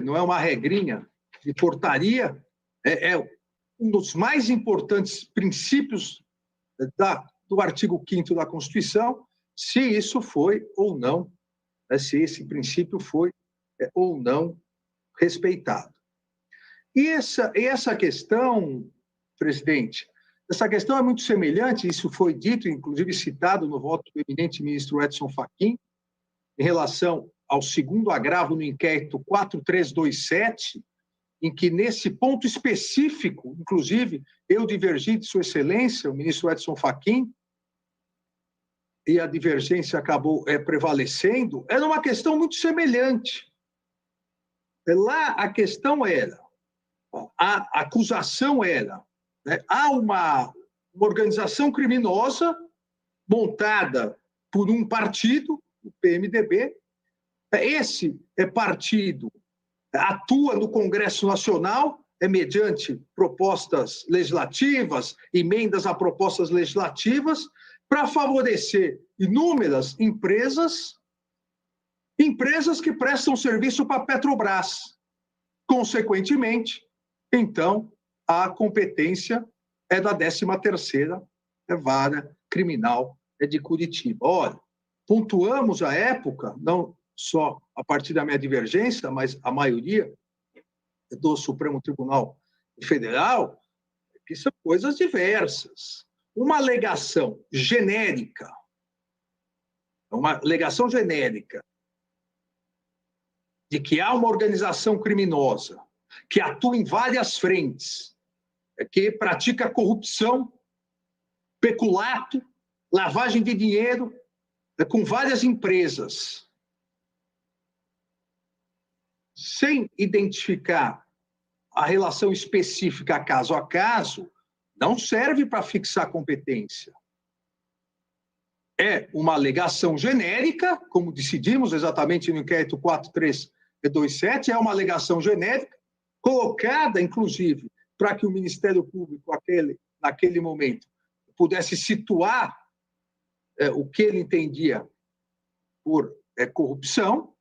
não é uma regrinha de portaria, é um dos mais importantes princípios do artigo 5º da Constituição, se isso foi ou não, se esse princípio foi ou não respeitado. E essa questão, presidente, essa questão é muito semelhante, isso foi dito, inclusive citado no voto do eminente ministro Edson Fachin, em relação ao segundo agravo no inquérito 4327, em que, nesse ponto específico, inclusive, eu divergi de Sua Excelência, o ministro Edson Fachin, e a divergência acabou prevalecendo, era uma questão muito semelhante. Lá a questão era, a acusação era, há uma organização criminosa montada por um partido, o PMDB, esse partido atua no Congresso Nacional, mediante propostas legislativas, emendas a propostas legislativas, para favorecer inúmeras empresas que prestam serviço para a Petrobras. Consequentemente, então, a competência é da 13ª Vara Criminal de Curitiba. Olha, pontuamos a época, não só a partir da minha divergência, mas a maioria do Supremo Tribunal Federal, que são coisas diversas. Uma alegação genérica, de que há uma organização criminosa que atua em várias frentes, que pratica corrupção, peculato, lavagem de dinheiro com várias empresas, sem identificar a relação específica caso a caso, não serve para fixar competência. É uma alegação genérica, como decidimos exatamente no inquérito 43227, é uma alegação genérica, colocada, inclusive, para que o Ministério Público, naquele momento, pudesse situar o que ele entendia por corrupção,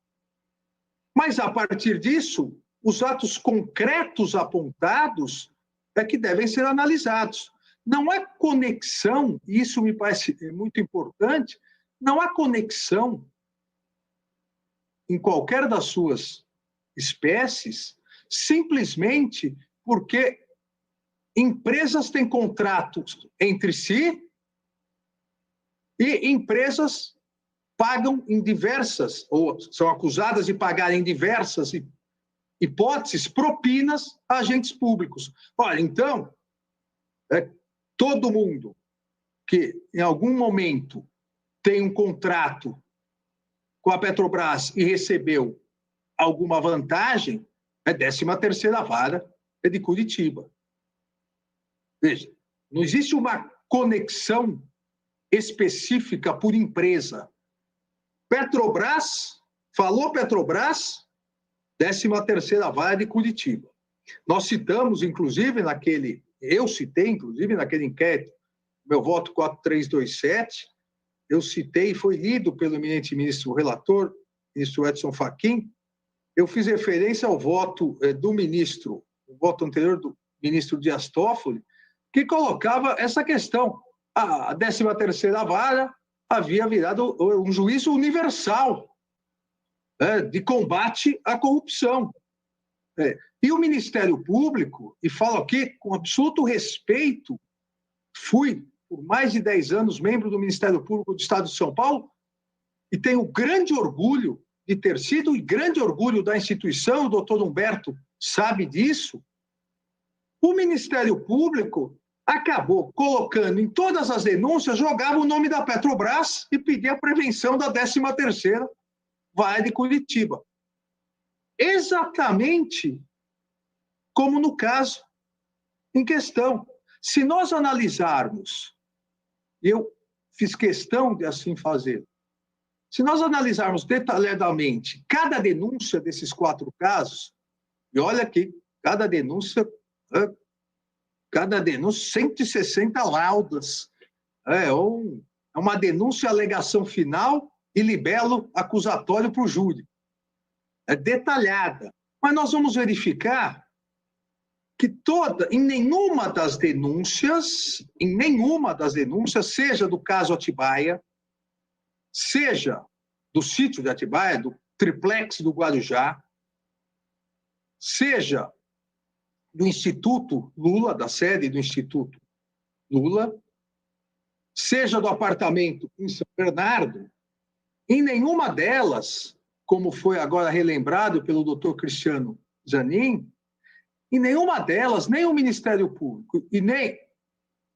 mas, a partir disso, os atos concretos apontados é que devem ser analisados. Não há conexão, e isso me parece muito importante, não há conexão em qualquer das suas espécies, simplesmente porque empresas têm contratos entre si e empresas pagam em diversas, ou são acusadas de pagar em diversas hipóteses, propinas a agentes públicos. Olha, então, todo mundo que em algum momento tem um contrato com a Petrobras e recebeu alguma vantagem, é 13ª Vara de Curitiba. Veja, não existe uma conexão específica por empresa. Petrobras, falou Petrobras, 13ª Vara de Curitiba. Nós citamos, inclusive, eu citei, inclusive, naquele inquérito, meu voto 4327, eu citei, foi lido pelo eminente ministro relator, ministro Edson Fachin, eu fiz referência ao voto do ministro, o voto anterior do ministro Dias Toffoli, que colocava essa questão. A 13ª Vara havia virado um juízo universal de combate à corrupção. E o Ministério Público, e falo aqui com absoluto respeito, fui por mais de 10 anos membro do Ministério Público do Estado de São Paulo e tenho grande orgulho de ter sido e grande orgulho da instituição, o doutor Humberto sabe disso. O Ministério Público acabou colocando em todas as denúncias, jogava o nome da Petrobras e pedia a prevenção da 13ª Vara de Curitiba. Exatamente como no caso em questão. Se nós analisarmos, eu fiz questão de assim fazer, se nós analisarmos detalhadamente cada denúncia desses 4 casos, e olha aqui, cada denúncia 160 laudas, é uma denúncia, alegação final e libelo acusatório para o júri. É detalhada. Mas nós vamos verificar que em nenhuma das denúncias, seja do caso Atibaia, seja do sítio de Atibaia, do triplex do Guarujá, seja do Instituto Lula, da sede do Instituto Lula, seja do apartamento em São Bernardo, em nenhuma delas, como foi agora relembrado pelo doutor Cristiano Zanin, em nenhuma delas, nem o Ministério Público e nem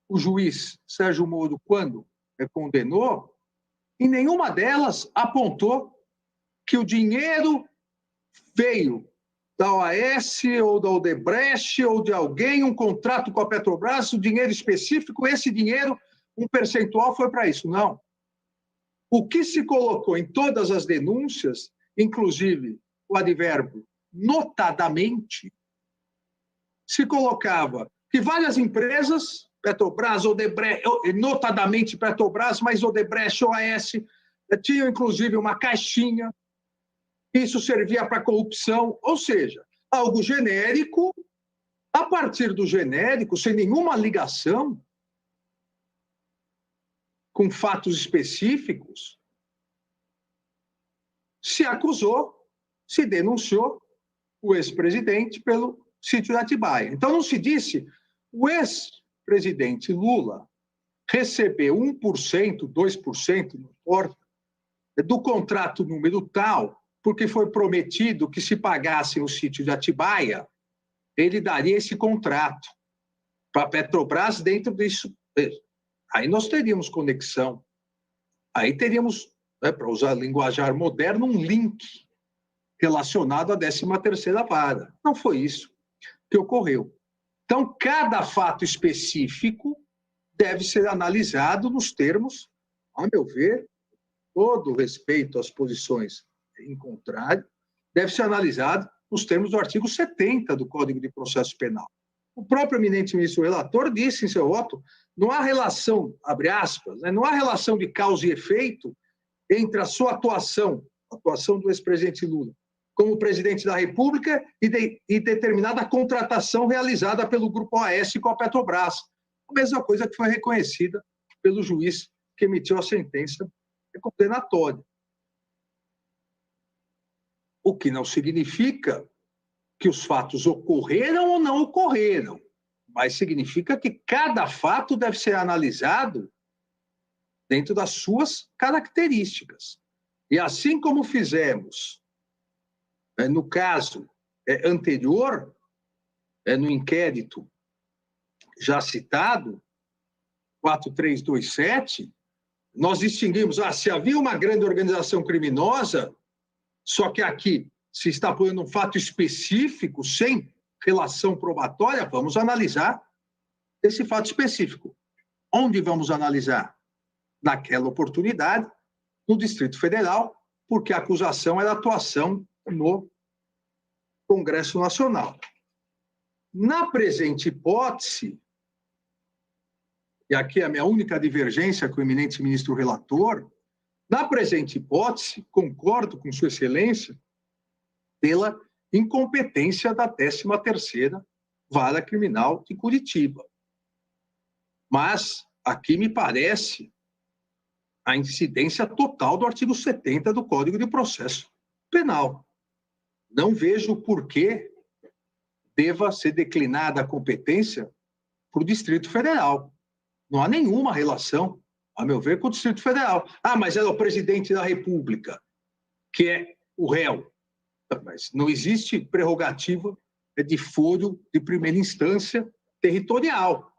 o juiz Sérgio Moro, quando condenou, em nenhuma delas apontou que o dinheiro veio da OAS ou da Odebrecht ou de alguém, um contrato com a Petrobras, o dinheiro específico, esse dinheiro, um percentual foi para isso. Não. O que se colocou em todas as denúncias, inclusive o advérbio notadamente, se colocava que várias empresas, Petrobras, Odebrecht, notadamente Petrobras, mas Odebrecht, OAS, tinham inclusive uma caixinha, isso servia para corrupção, ou seja, algo genérico A partir do genérico, sem nenhuma ligação com fatos específicos, se acusou, se denunciou o ex-presidente pelo sítio de Atibaia. Então, não se disse o ex-presidente Lula recebeu 1%, 2%, não importa, do contrato número tal, porque foi prometido que se pagasse o sítio de Atibaia, ele daria esse contrato para a Petrobras dentro disso. Aí nós teríamos conexão. Aí teríamos, para usar linguajar moderno, um link relacionado à 13ª vara. Não foi isso que ocorreu. Então, cada fato específico deve ser analisado nos termos, a meu ver, todo respeito às posições em contrário, deve ser analisado nos termos do artigo 70 do Código de Processo Penal. O próprio eminente ministro relator disse em seu voto, não há relação, abre aspas, não há relação de causa e efeito entre a sua atuação, a atuação do ex-presidente Lula, como presidente da República e determinada contratação realizada pelo Grupo OAS com a Petrobras. A mesma coisa que foi reconhecida pelo juiz que emitiu a sentença condenatória. O que não significa que os fatos ocorreram ou não ocorreram, mas significa que cada fato deve ser analisado dentro das suas características. E assim como fizemos no caso anterior, no inquérito já citado, 4327, nós distinguimos, se havia uma grande organização criminosa, só que aqui se está apurando um fato específico, sem relação probatória, vamos analisar esse fato específico. Onde vamos analisar? Naquela oportunidade, no Distrito Federal, porque a acusação era atuação no Congresso Nacional. Na presente hipótese, e aqui é a minha única divergência com o eminente ministro relator, na presente hipótese, concordo com Sua Excelência pela incompetência da 13ª Vara Criminal de Curitiba. Mas aqui me parece a incidência total do artigo 70 do Código de Processo Penal. Não vejo por que deva ser declinada a competência para o Distrito Federal. Não há nenhuma relação, a meu ver, com o Distrito Federal. Mas é o presidente da República, que é o réu. Mas não existe prerrogativa de foro de primeira instância territorial.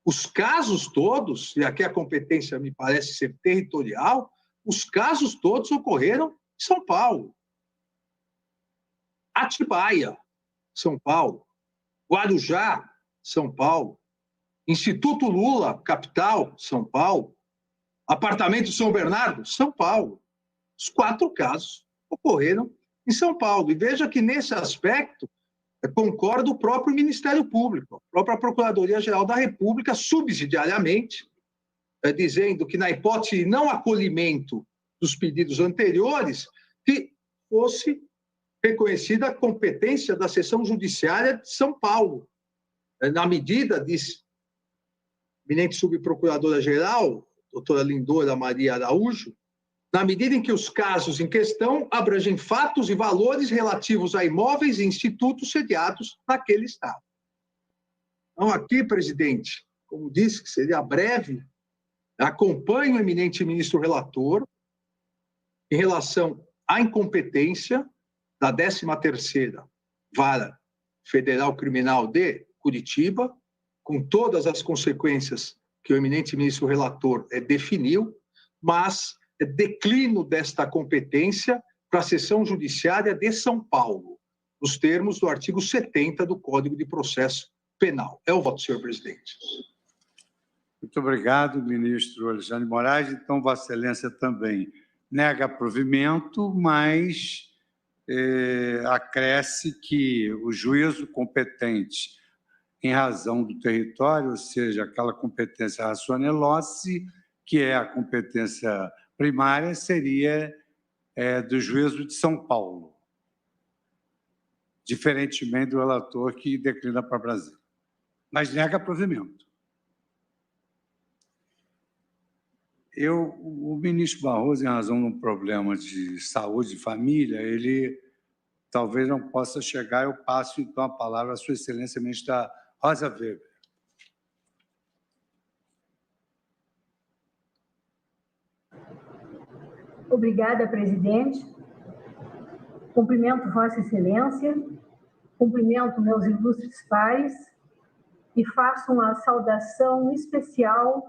Os casos todos, e aqui a competência me parece ser territorial, os casos todos ocorreram em São Paulo. Atibaia, São Paulo. Guarujá, São Paulo. Instituto Lula, capital, São Paulo. Apartamento São Bernardo, São Paulo. Os 4 casos ocorreram em São Paulo. E veja que, nesse aspecto, concorda o próprio Ministério Público, a própria Procuradoria-Geral da República, subsidiariamente, dizendo que, na hipótese de não acolhimento dos pedidos anteriores, que fosse reconhecida a competência da seção judiciária de São Paulo. Na medida, diz a eminente subprocuradora-geral, doutora Lindora Maria Araújo, na medida em que os casos em questão abrangem fatos e valores relativos a imóveis e institutos sediados naquele Estado. Então, aqui, presidente, como disse que seria breve, acompanho o eminente ministro relator em relação à incompetência da 13ª Vara Federal Criminal de Curitiba, com todas as consequências que o eminente ministro relator definiu, mas declino desta competência para a seção judiciária de São Paulo, nos termos do artigo 70 do Código de Processo Penal. É o voto, senhor presidente. Muito obrigado, ministro Alexandre de Moraes. Então, Vossa Excelência também nega provimento, mas acresce que o juízo competente em razão do território, ou seja, aquela competência racionelossi, que é a competência primária, seria do juízo de São Paulo. diferentemente do relator que declina para o Brasil. Mas nega provimento. O ministro Barroso, em razão de um problema de saúde e família, ele talvez não possa chegar. Eu passo, então, a palavra à Sua Excelência, ministra Rosa Weber. Obrigada, presidente. Cumprimento Vossa Excelência, cumprimento meus ilustres pares e faço uma saudação especial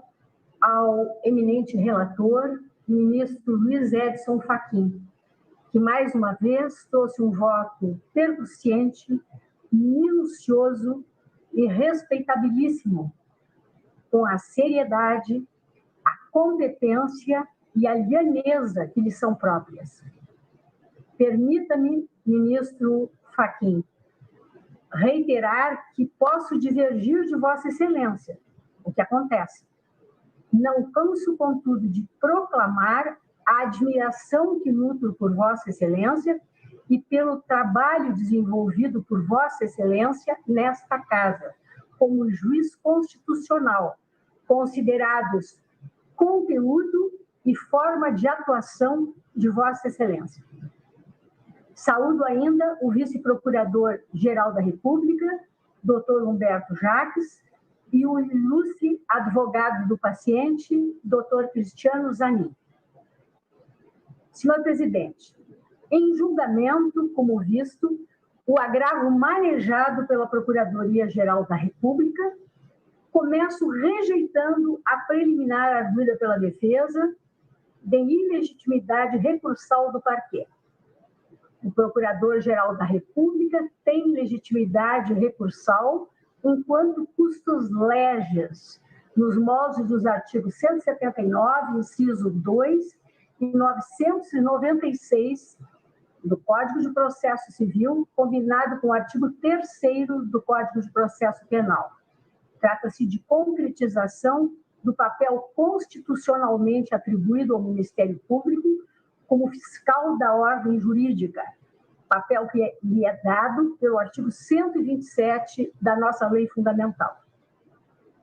ao eminente relator, ministro Luiz Edson Fachin, que mais uma vez trouxe um voto percussiente, minucioso e respeitabilíssimo, com a seriedade, a competência e a lhaneza que lhe são próprias. Permita-me, ministro Fachin, reiterar que posso divergir de Vossa Excelência, o que acontece. Não canso, contudo, de proclamar a admiração que nutro por Vossa Excelência e pelo trabalho desenvolvido por Vossa Excelência nesta casa, como juiz constitucional, considerados conteúdo e forma de atuação de Vossa Excelência. Saúdo ainda o vice-procurador-geral da República, Dr. Humberto Jacques, e o ilustre advogado do paciente, Dr. Cristiano Zanin. Senhor presidente, em julgamento, como visto, o agravo manejado pela Procuradoria-Geral da República, começo rejeitando a preliminar arguida pela defesa de ilegitimidade recursal do parquê. O Procurador-Geral da República tem legitimidade recursal enquanto custos leges, nos moldes dos artigos 179, inciso 2 e 996 do Código de Processo Civil, combinado com o artigo 3º do Código de Processo Penal. Trata-se de concretização do papel constitucionalmente atribuído ao Ministério Público como fiscal da ordem jurídica, papel que lhe é dado pelo artigo 127 da nossa lei fundamental.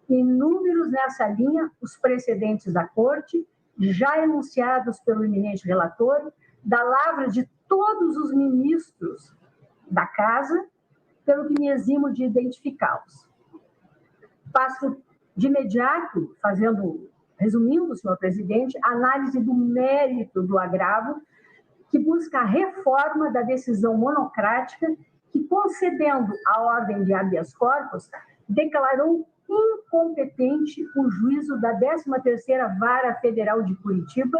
Inúmeros nessa linha os precedentes da Corte, já enunciados pelo eminente relator, da lavra de todos os ministros da Casa, pelo que me eximo de identificá-los. Passo de imediato, resumindo, senhor presidente, a análise do mérito do agravo, que busca a reforma da decisão monocrática que, concedendo a ordem de habeas corpus, declarou incompetente o juízo da 13ª Vara Federal de Curitiba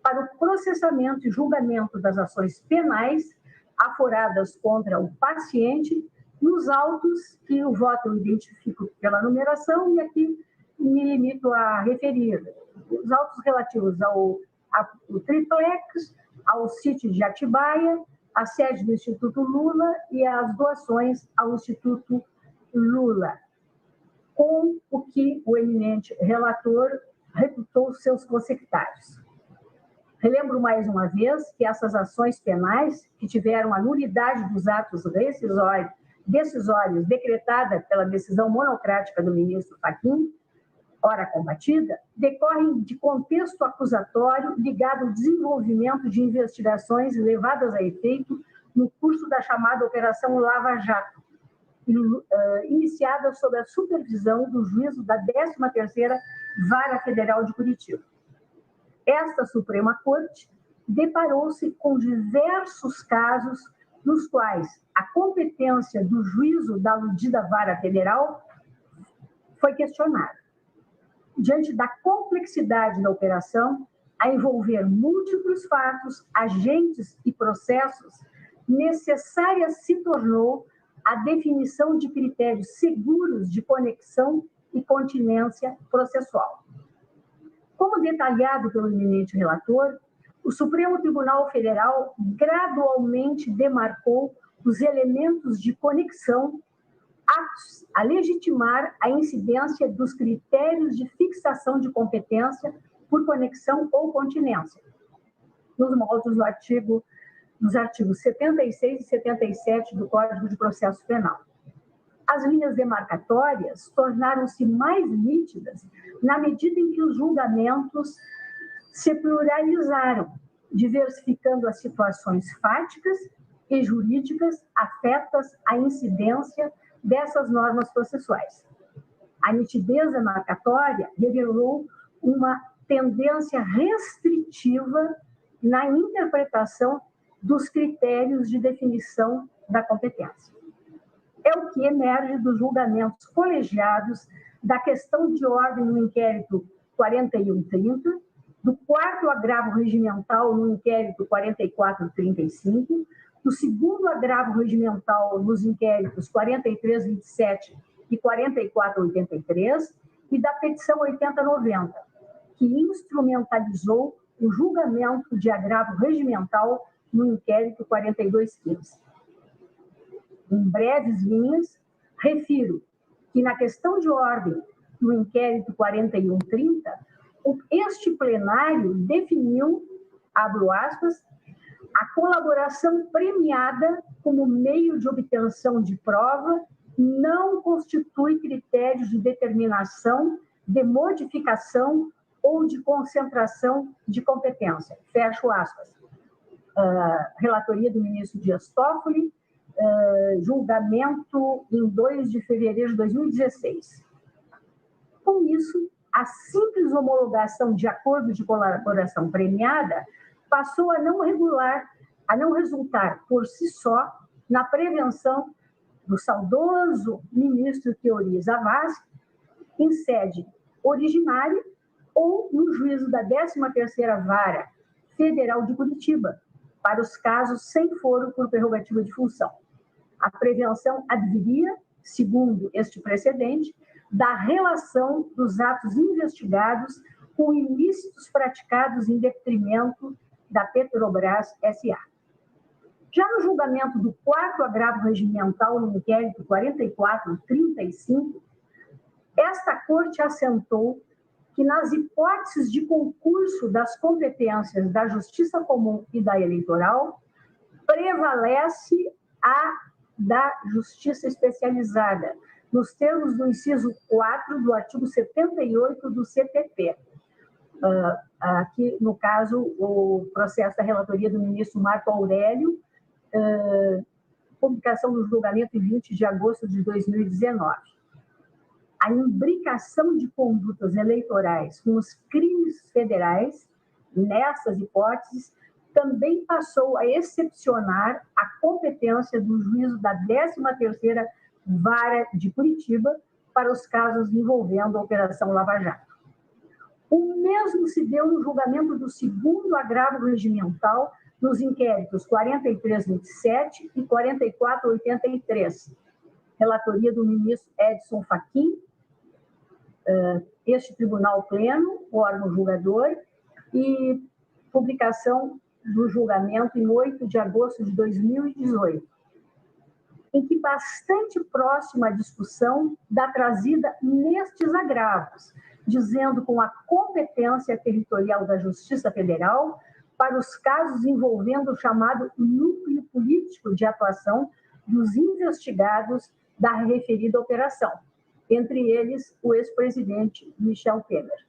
para o processamento e julgamento das ações penais aforadas contra o paciente nos autos que o voto eu identifico pela numeração e aqui me limito a referir os autos relativos ao triplex, ao sítio de Atibaia, a sede do Instituto Lula e as doações ao Instituto Lula, com o que o eminente relator reputou seus consectários. Relembro mais uma vez que essas ações penais, que tiveram a nulidade dos atos decisórios decretada pela decisão monocrática do ministro Fachin, ora combatida, decorrem de contexto acusatório ligado ao desenvolvimento de investigações levadas a efeito no curso da chamada Operação Lava Jato, iniciada sob a supervisão do juízo da 13ª Vara Federal de Curitiba. Esta Suprema Corte deparou-se com diversos casos nos quais a competência do juízo da aludida Vara Federal foi questionada. Diante da complexidade da operação, a envolver múltiplos fatos, agentes e processos, necessária se tornou a definição de critérios seguros de conexão e continência processual. Como detalhado pelo eminente relator, o Supremo Tribunal Federal gradualmente demarcou os elementos de conexão aptos a legitimar a incidência dos critérios de fixação de competência por conexão ou continência, nos moldes do artigo dos artigos 76 e 77 do Código de Processo Penal. As linhas demarcatórias tornaram-se mais nítidas na medida em que os julgamentos se pluralizaram, diversificando as situações fáticas e jurídicas afetas à incidência dessas normas processuais. A nitidez demarcatória revelou uma tendência restritiva na interpretação dos critérios de definição da competência. É o que emerge dos julgamentos colegiados da questão de ordem no inquérito 4130, do 4º agravo regimental no inquérito 4435, do 2º agravo regimental nos inquéritos 4327 e 4483 e da petição 8090, que instrumentalizou o julgamento de agravo regimental no inquérito 4215. Em breves linhas, refiro que na questão de ordem do inquérito 4130, este plenário definiu, abro aspas, a colaboração premiada como meio de obtenção de prova não constitui critérios de determinação, de modificação ou de concentração de competência. Fecho aspas. Relatoria do ministro Dias Toffoli, julgamento em 2 de fevereiro de 2016. Com isso, a simples homologação de acordo de colaboração premiada passou a não resultar por si só na prevenção do saudoso ministro Teori Zavascki em sede originária ou no juízo da 13ª Vara Federal de Curitiba, para os casos sem foro por prerrogativa de função. A prevenção adviria, segundo este precedente, da relação dos atos investigados com ilícitos praticados em detrimento da Petrobras S.A. Já no julgamento do 4º agravo regimental no inquérito 4435, esta Corte assentou que nas hipóteses de concurso das competências da Justiça Comum e da Eleitoral, prevalece a da Justiça Especializada, nos termos do inciso 4 do artigo 78 do CPP. Aqui, no caso, o processo da relatoria do ministro Marco Aurélio, publicação do julgamento em 20 de agosto de 2019. A imbricação de condutas eleitorais com os crimes federais, nessas hipóteses, também passou a excepcionar a competência do juízo da 13ª Vara de Curitiba para os casos envolvendo a Operação Lava Jato. O mesmo se deu no julgamento do 2º agravo regimental nos inquéritos 4327 e 4483, relatoria do ministro Edson Fachin, este tribunal pleno, o órgão julgador, e publicação do julgamento em 8 de agosto de 2018, em que bastante próxima à discussão da trazida nestes agravos, dizendo com a competência territorial da Justiça Federal para os casos envolvendo o chamado núcleo político de atuação dos investigados da referida operação, entre eles o ex-presidente Michel Temer.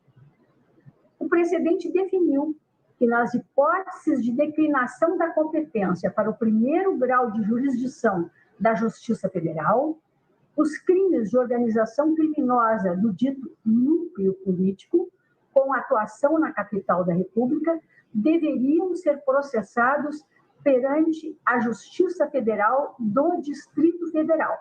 O precedente definiu que nas hipóteses de declinação da competência para o 1º grau de jurisdição da Justiça Federal, os crimes de organização criminosa do dito núcleo político, com atuação na capital da República, deveriam ser processados perante a Justiça Federal do Distrito Federal.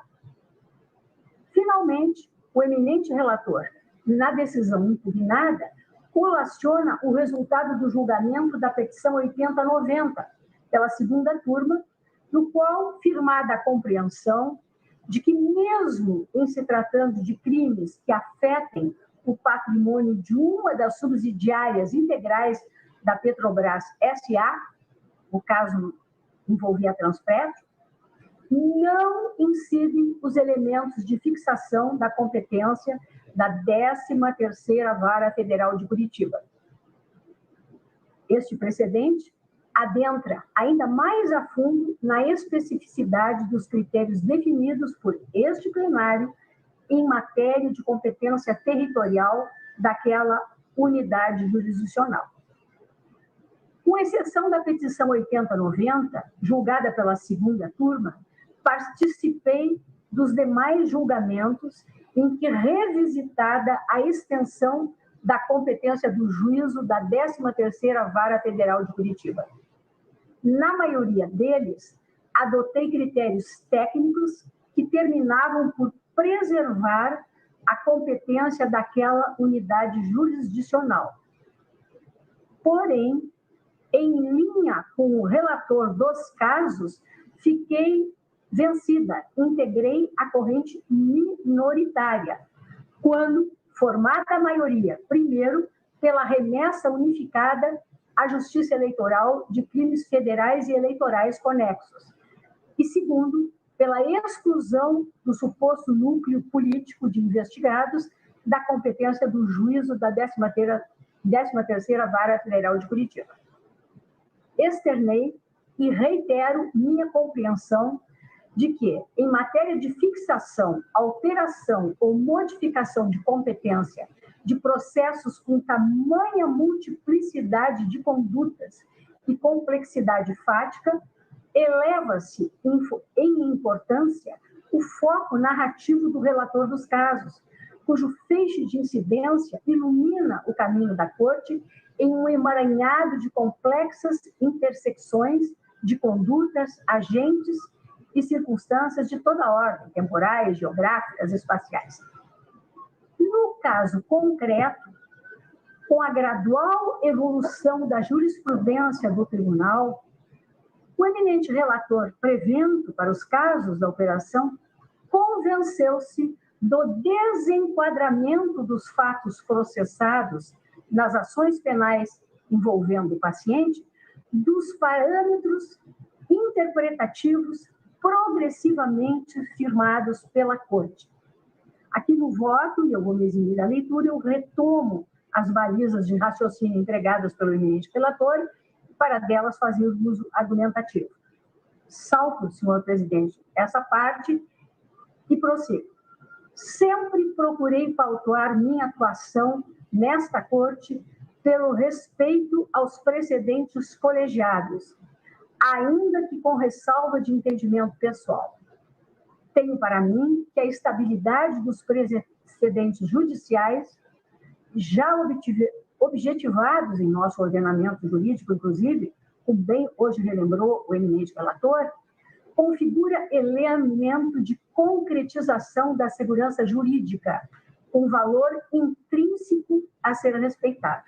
Finalmente, o eminente relator, na decisão impugnada, colaciona o resultado do julgamento da petição 8090, pela 2ª turma, no qual, firmada a compreensão de que, mesmo em se tratando de crimes que afetem o patrimônio de uma das subsidiárias integrais da Petrobras S.A., o caso envolvia a Transpetro, não incidem os elementos de fixação da competência da 13ª Vara Federal de Curitiba. Este precedente adentra ainda mais a fundo na especificidade dos critérios definidos por este plenário em matéria de competência territorial daquela unidade jurisdicional. Com exceção da petição 8090, julgada pela segunda turma, participei dos demais julgamentos em que revisitada a extensão da competência do juízo da 13ª Vara Federal de Curitiba. Na maioria deles, adotei critérios técnicos que terminavam por preservar a competência daquela unidade jurisdicional. Porém, em linha com o relator dos casos, fiquei vencida, integrei a corrente minoritária, quando formada a maioria, primeiro, pela remessa unificada à Justiça Eleitoral de crimes federais e eleitorais conexos, e segundo, pela exclusão do suposto núcleo político de investigados da competência do juízo da 13ª Vara Federal de Curitiba. Externei e reitero minha compreensão de que, em matéria de fixação, alteração ou modificação de competência de processos com tamanha multiplicidade de condutas e complexidade fática, eleva-se em importância o foco narrativo do relator dos casos, cujo feixe de incidência ilumina o caminho da Corte em um emaranhado de complexas intersecções de condutas, agentes e circunstâncias de toda ordem, temporais, geográficas, espaciais. No caso concreto, com a gradual evolução da jurisprudência do tribunal, o eminente relator prevento para os casos da operação convenceu-se do desenquadramento dos fatos processados nas ações penais envolvendo o paciente, dos parâmetros interpretativos progressivamente firmados pela Corte. Aqui no voto, e eu vou me eximir da leitura, eu retomo as balizas de raciocínio entregadas pelo eminente relator e para delas fazer o uso argumentativo. Salto, senhor presidente, essa parte e prossigo. Sempre procurei pautar minha atuação nesta Corte pelo respeito aos precedentes colegiados, ainda que com ressalva de entendimento pessoal. Tenho para mim que a estabilidade dos precedentes judiciais, já objetivados em nosso ordenamento jurídico, inclusive, como bem hoje relembrou o eminente relator, configura elemento de concretização da segurança jurídica, um valor intrínseco a ser respeitado.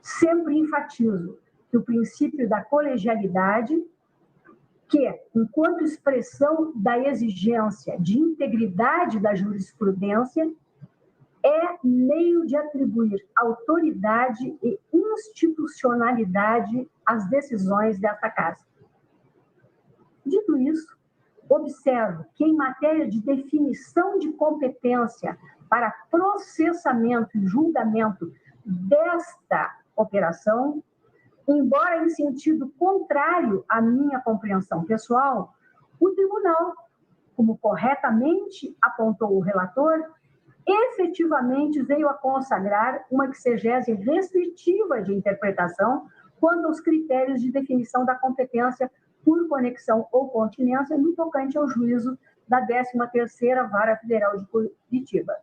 Sempre enfatizo que o princípio da colegialidade, que, enquanto expressão da exigência de integridade da jurisprudência, é meio de atribuir autoridade e institucionalidade às decisões desta Casa. Dito isso, observo que, em matéria de definição de competência para processamento e julgamento desta operação, embora em sentido contrário à minha compreensão pessoal, o tribunal, como corretamente apontou o relator, efetivamente veio a consagrar uma exegese restritiva de interpretação quanto aos critérios de definição da competência por conexão ou continência no tocante ao juízo da 13ª Vara Federal de Curitiba.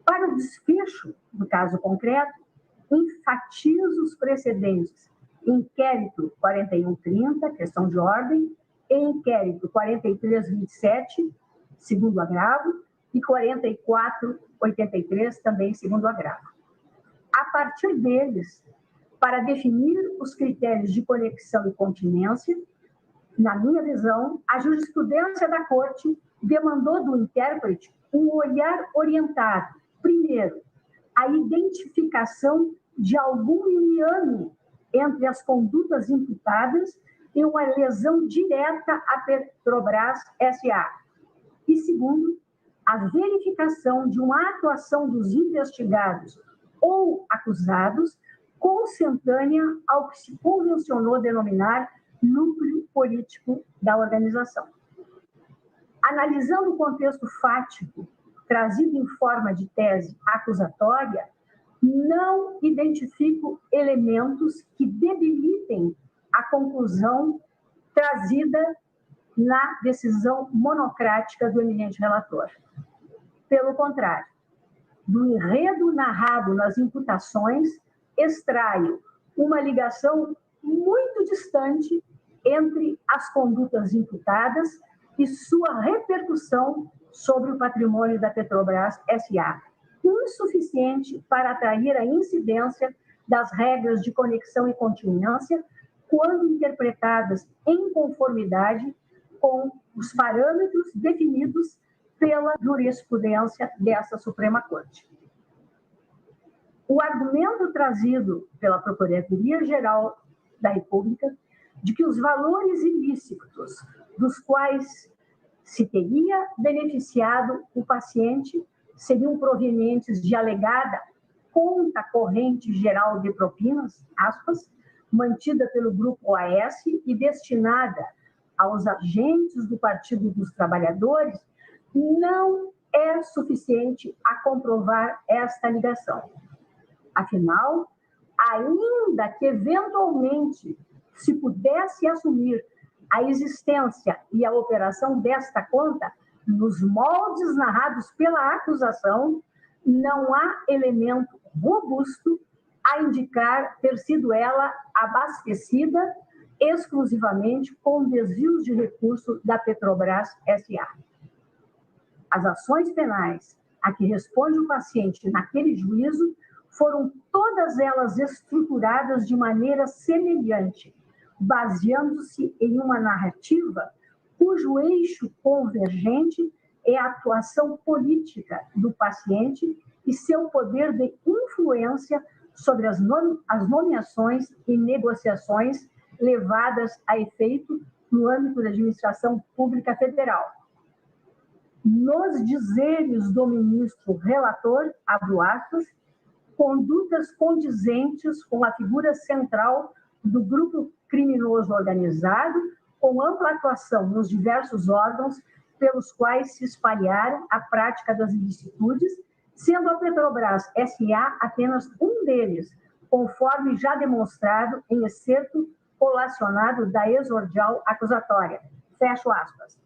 Para o desfecho do caso concreto, enfatizo os precedentes inquérito 4130, questão de ordem, e inquérito 4327, segundo agravo, e 4483, também segundo agravo. A partir deles, para definir os critérios de conexão e continência, na minha visão, a jurisprudência da Corte demandou do intérprete um olhar orientado, primeiro, a identificação de algum liame entre as condutas imputadas e uma lesão direta à Petrobras S.A. E, segundo, a verificação de uma atuação dos investigados ou acusados consentânea ao que se convencionou denominar núcleo político da organização. Analisando o contexto fático trazido em forma de tese acusatória, não identifico elementos que debilitem a conclusão trazida na decisão monocrática do eminente relator. Pelo contrário, do enredo narrado nas imputações, extraio uma ligação muito distante entre as condutas imputadas e sua repercussão sobre o patrimônio da Petrobras S.A., insuficiente para atrair a incidência das regras de conexão e continência quando interpretadas em conformidade com os parâmetros definidos pela jurisprudência dessa Suprema Corte. O argumento trazido pela Procuradoria-Geral da República de que os valores ilícitos dos quais se teria beneficiado o paciente seriam provenientes de alegada conta corrente geral de propinas, aspas, mantida pelo Grupo OAS e destinada aos agentes do Partido dos Trabalhadores, não é suficiente a comprovar esta ligação. Afinal, ainda que eventualmente se pudesse assumir a existência e a operação desta conta, nos moldes narrados pela acusação, não há elemento robusto a indicar ter sido ela abastecida exclusivamente com desvios de recurso da Petrobras S.A. As ações penais a que responde o paciente naquele juízo foram todas elas estruturadas de maneira semelhante, baseando-se em uma narrativa cujo eixo convergente é a atuação política do paciente e seu poder de influência sobre as nomeações e negociações levadas a efeito no âmbito da administração pública federal. Nos dizeres do ministro relator, abro aspas, condutas condizentes com a figura central do grupo criminoso organizado, com ampla atuação nos diversos órgãos pelos quais se espalharam a prática das ilicitudes, sendo a Petrobras S.A. apenas um deles, conforme já demonstrado em excerto colacionado da exordial acusatória. Fecho aspas.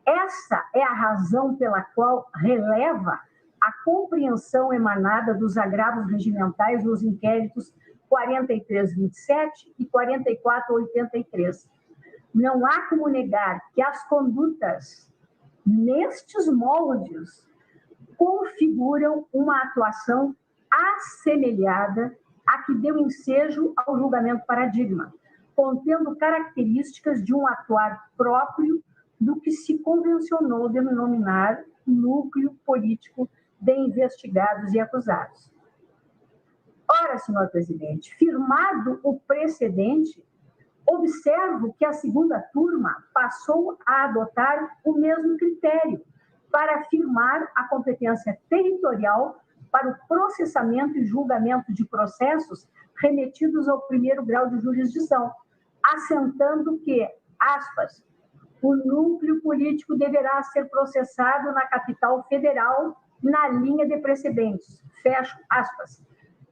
Essa é a razão pela qual releva a compreensão emanada dos agravos regimentais nos inquéritos 4327 e 4483. Não há como negar que as condutas nestes moldes configuram uma atuação assemelhada à que deu ensejo ao julgamento paradigma, contendo características de um atuar próprio do que se convencionou denominar núcleo político de investigados e acusados. Ora, senhor presidente, firmado o precedente, observo que a segunda turma passou a adotar o mesmo critério para afirmar a competência territorial para o processamento e julgamento de processos remetidos ao primeiro grau de jurisdição, assentando que, aspas, o núcleo político deverá ser processado na capital federal na linha de precedentes. Fecho aspas.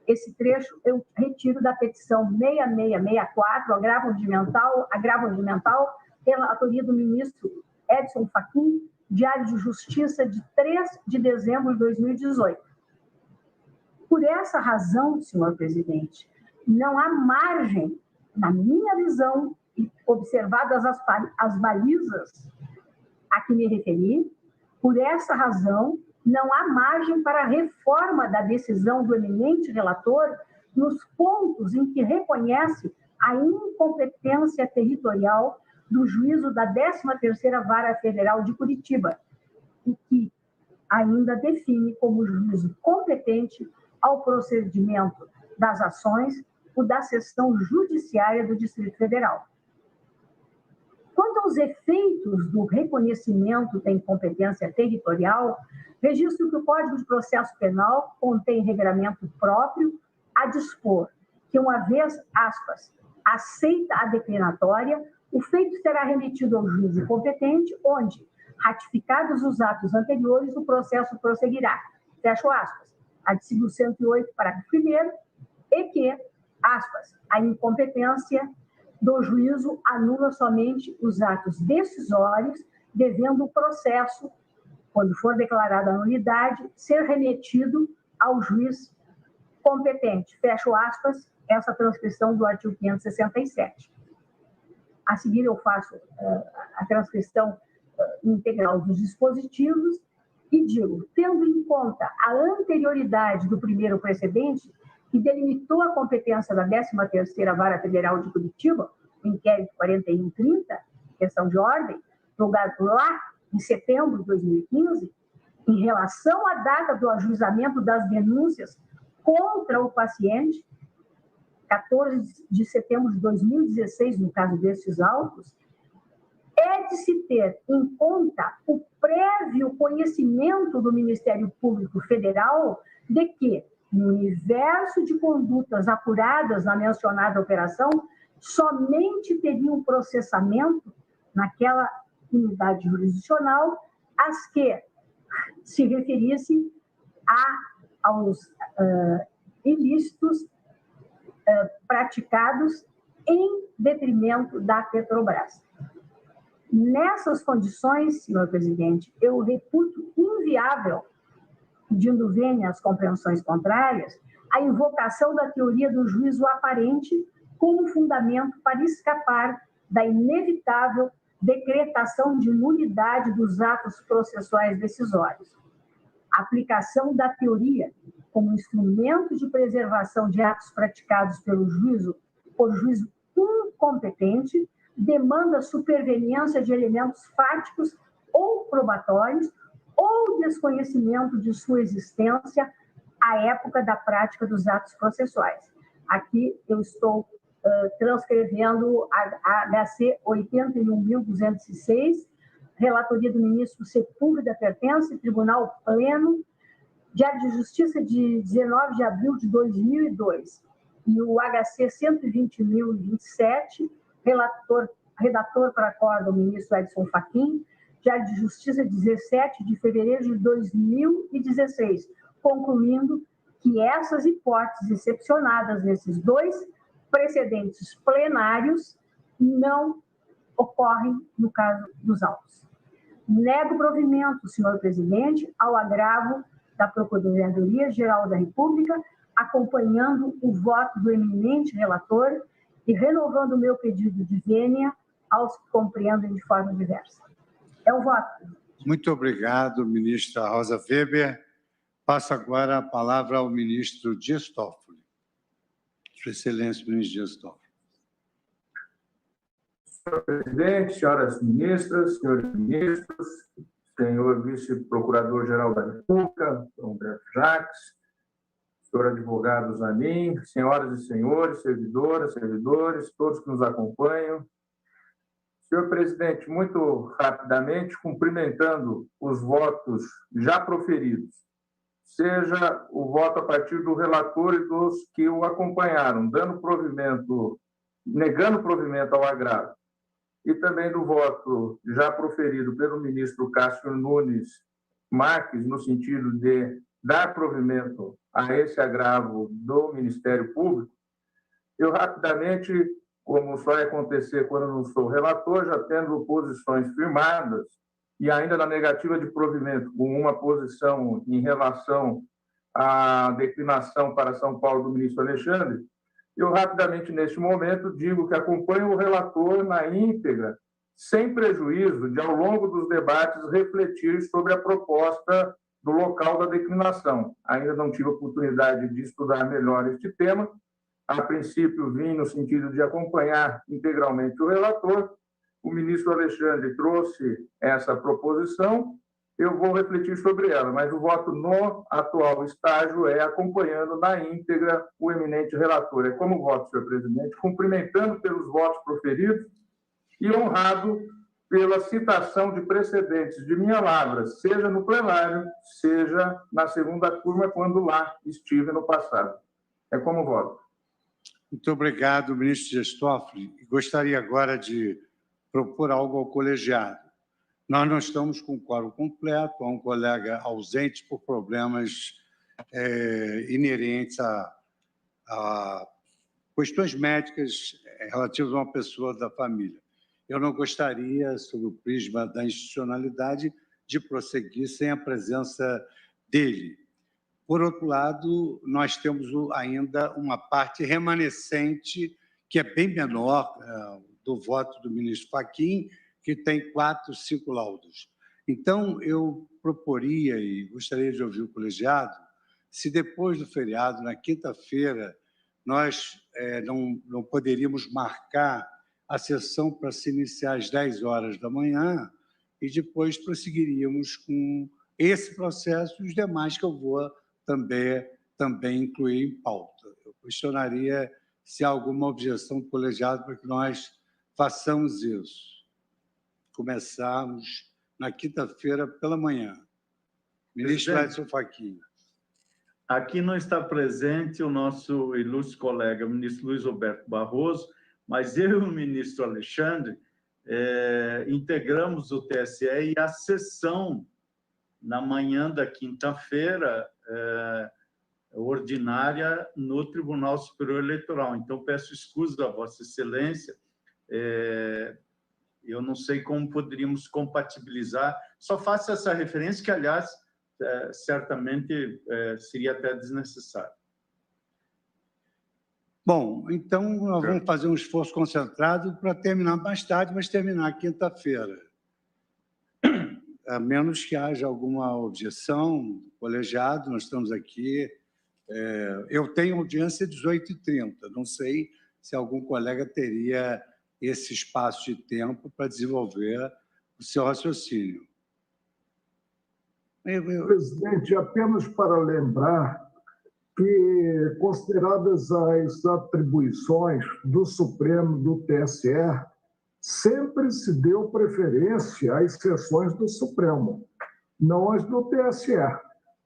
Esse trecho eu retiro da petição 6664, agravo regimental, relatoria do ministro Edson Fachin, Diário de Justiça, de 3 de dezembro de 2018. Por essa razão, senhor presidente, não há margem, na minha visão, e observadas as balizas a que me referi, por essa razão, não há margem para a reforma da decisão do eminente relator nos pontos em que reconhece a incompetência territorial do juízo da 13ª Vara Federal de Curitiba, e que ainda define como juízo competente ao procedimento das ações o da seção judiciária do Distrito Federal. Quanto aos efeitos do reconhecimento da incompetência territorial, registro que o Código de Processo Penal contém regramento próprio a dispor que, uma vez, aspas, aceita a declinatória, o feito será remetido ao juízo competente, onde, ratificados os atos anteriores, o processo prosseguirá. Fecho aspas. Artigo 108, parágrafo 1º, e que, aspas, a incompetência do juízo anula somente os atos decisórios, devendo o processo, quando for declarada a nulidade, ser remetido ao juiz competente. Fecho aspas, essa transcrição do artigo 567. A seguir, eu faço a transcrição integral dos dispositivos e digo, tendo em conta a anterioridade do primeiro precedente, que delimitou a competência da 13ª Vara Federal de Curitiba, o inquérito 4130, questão de ordem, julgado lá em setembro de 2015, em relação à data do ajuizamento das denúncias contra o paciente, 14 de setembro de 2016, no caso desses autos, é de se ter em conta o prévio conhecimento do Ministério Público Federal de que, no universo de condutas apuradas na mencionada operação, somente teria um processamento naquela unidade jurisdicional as que se referissem aos ilícitos praticados em detrimento da Petrobras. Nessas condições, senhor presidente, eu reputo inviável, pedindo vênia às compreensões contrárias, a invocação da teoria do juízo aparente como fundamento para escapar da inevitável decretação de nulidade dos atos processuais decisórios. A aplicação da teoria como instrumento de preservação de atos praticados por juízo incompetente demanda superveniência de elementos fáticos ou probatórios ou desconhecimento de sua existência à época da prática dos atos processuais. Aqui eu estou transcrevendo a HC 81.206, relatoria do ministro Sepúlveda Pertence, Tribunal Pleno, Diário de Justiça de 19 de abril de 2002, e o HC 120.027, redator para acordo, o ministro Edson Fachin, Diário de Justiça, 17 de fevereiro de 2016, concluindo que essas hipóteses excepcionadas nesses dois precedentes plenários não ocorrem no caso dos autos. Nego provimento, senhor presidente, ao agravo da Procuradoria-Geral da República, acompanhando o voto do eminente relator e renovando o meu pedido de vênia aos que compreendem de forma diversa. É o voto. Muito obrigado, ministra Rosa Weber. Passo agora a palavra ao ministro Dias Toffoli. Sua Excelência, ministro Dias Toffoli. Senhor presidente, senhoras ministras, senhores ministros, senhor vice-procurador-geral da República, Humberto Jacques, senhor advogado Zanin, senhoras e senhores, servidoras, servidores, todos que nos acompanham. Senhor presidente, muito rapidamente, cumprimentando os votos já proferidos, seja o voto a partir do relator e dos que o acompanharam, negando provimento ao agravo, e também do voto já proferido pelo ministro Cássio Nunes Marques, no sentido de dar provimento a esse agravo do Ministério Público, eu rapidamente, como só ia acontecer quando não sou relator, já tendo posições firmadas, e ainda na negativa de provimento, com uma posição em relação à declinação para São Paulo do ministro Alexandre, eu rapidamente, neste momento, digo que acompanho o relator na íntegra, sem prejuízo de, ao longo dos debates, refletir sobre a proposta do local da declinação. Ainda não tive a oportunidade de estudar melhor este tema. A princípio, vim no sentido de acompanhar integralmente o relator. O ministro Alexandre trouxe essa proposição, eu vou refletir sobre ela, mas o voto no atual estágio é acompanhando na íntegra o eminente relator. É como voto, senhor presidente, cumprimentando pelos votos proferidos e honrado pela citação de precedentes de minha lavra, seja no plenário, seja na segunda turma, quando lá estive no passado. É como voto. Muito obrigado, ministro Dias Toffoli. Gostaria agora de propor algo ao colegiado. Nós não estamos com o quórum completo, há um colega ausente por problemas inerentes a questões médicas relativas a uma pessoa da família. Eu não gostaria, sob o prisma da institucionalidade, de prosseguir sem a presença dele. Por outro lado, nós temos ainda uma parte remanescente, que é bem menor, do voto do ministro Fachin, que tem 4, 5 laudos. Então, eu proporia, e gostaria de ouvir o colegiado, se depois do feriado, na quinta-feira, nós não poderíamos marcar a sessão para se iniciar às 10 horas da manhã e depois prosseguiríamos com esse processo e os demais que eu vou também incluir em pauta. Eu questionaria se há alguma objeção do colegiado para que nós façamos isso. Começarmos na quinta-feira pela manhã. Ministro Edson Fachin. Aqui não está presente o nosso ilustre colega, ministro Luiz Roberto Barroso, mas eu e o ministro Alexandre integramos o TSE e a sessão na manhã da quinta-feira ordinária no Tribunal Superior Eleitoral. Então, peço escusa a Vossa Excelência, eu não sei como poderíamos compatibilizar, só faço essa referência que, aliás, certamente seria até desnecessário. Bom, então nós vamos fazer um esforço concentrado para terminar mais tarde, mas terminar quinta-feira. A menos que haja alguma objeção, colegiado, nós estamos aqui. Eu tenho audiência às 18h30, não sei se algum colega teria esse espaço de tempo para desenvolver o seu raciocínio. Presidente, apenas para lembrar que, consideradas as atribuições do Supremo do TSE, sempre se deu preferência às sessões do Supremo, não às do TSE,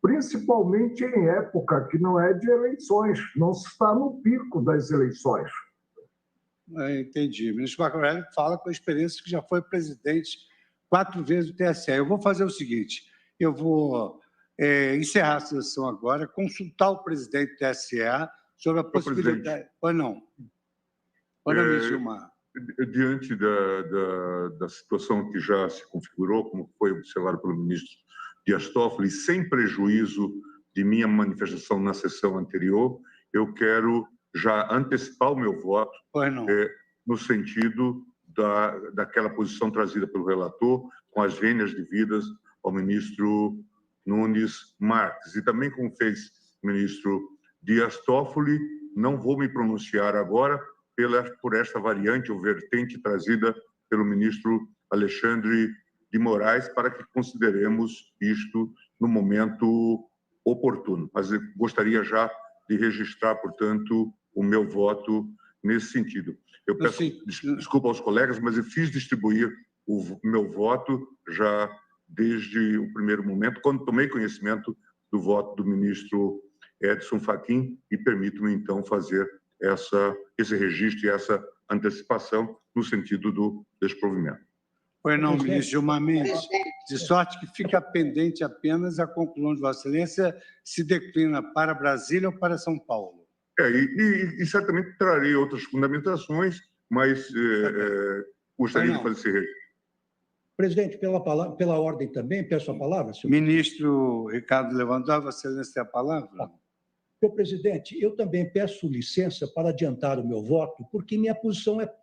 principalmente em época que não é de eleições, não se está no pico das eleições. Entendi. O ministro Marco Aurélio fala com a experiência que já foi presidente 4 vezes do TSE. Eu vou fazer o seguinte, eu vou encerrar a sessão agora, consultar o presidente do TSE sobre a possibilidade... Pois não. Pois não, ministro Gilmar. Diante da situação que já se configurou, como foi observado pelo ministro Dias Toffoli, sem prejuízo de minha manifestação na sessão anterior, eu quero já antecipar o meu voto no sentido daquela posição trazida pelo relator, com as vênias devidas ao ministro Nunes Marques. E também, como fez o ministro Dias Toffoli, não vou me pronunciar agora por esta variante ou vertente trazida pelo ministro Alexandre de Moraes, para que consideremos isto no momento oportuno. Mas eu gostaria já de registrar, portanto, o meu voto nesse sentido. Eu peço desculpa aos colegas, mas eu fiz distribuir o meu voto já desde o primeiro momento, quando tomei conhecimento do voto do ministro Edson Fachin, e permito-me, então, fazer esse registro e essa antecipação no sentido do desprovimento. Pois não, ministro Gilmar Mendes, de sorte que fica pendente apenas a conclusão de Vossa Excelência se declina para Brasília ou para São Paulo. E certamente trarei outras fundamentações, mas gostaria de fazer esse registro. Presidente, pela ordem também, peço a palavra, senhor. Ministro Ricardo Lewandowski, Vossa Excelência tem a palavra. Senhor presidente, eu também peço licença para adiantar o meu voto, porque minha posição é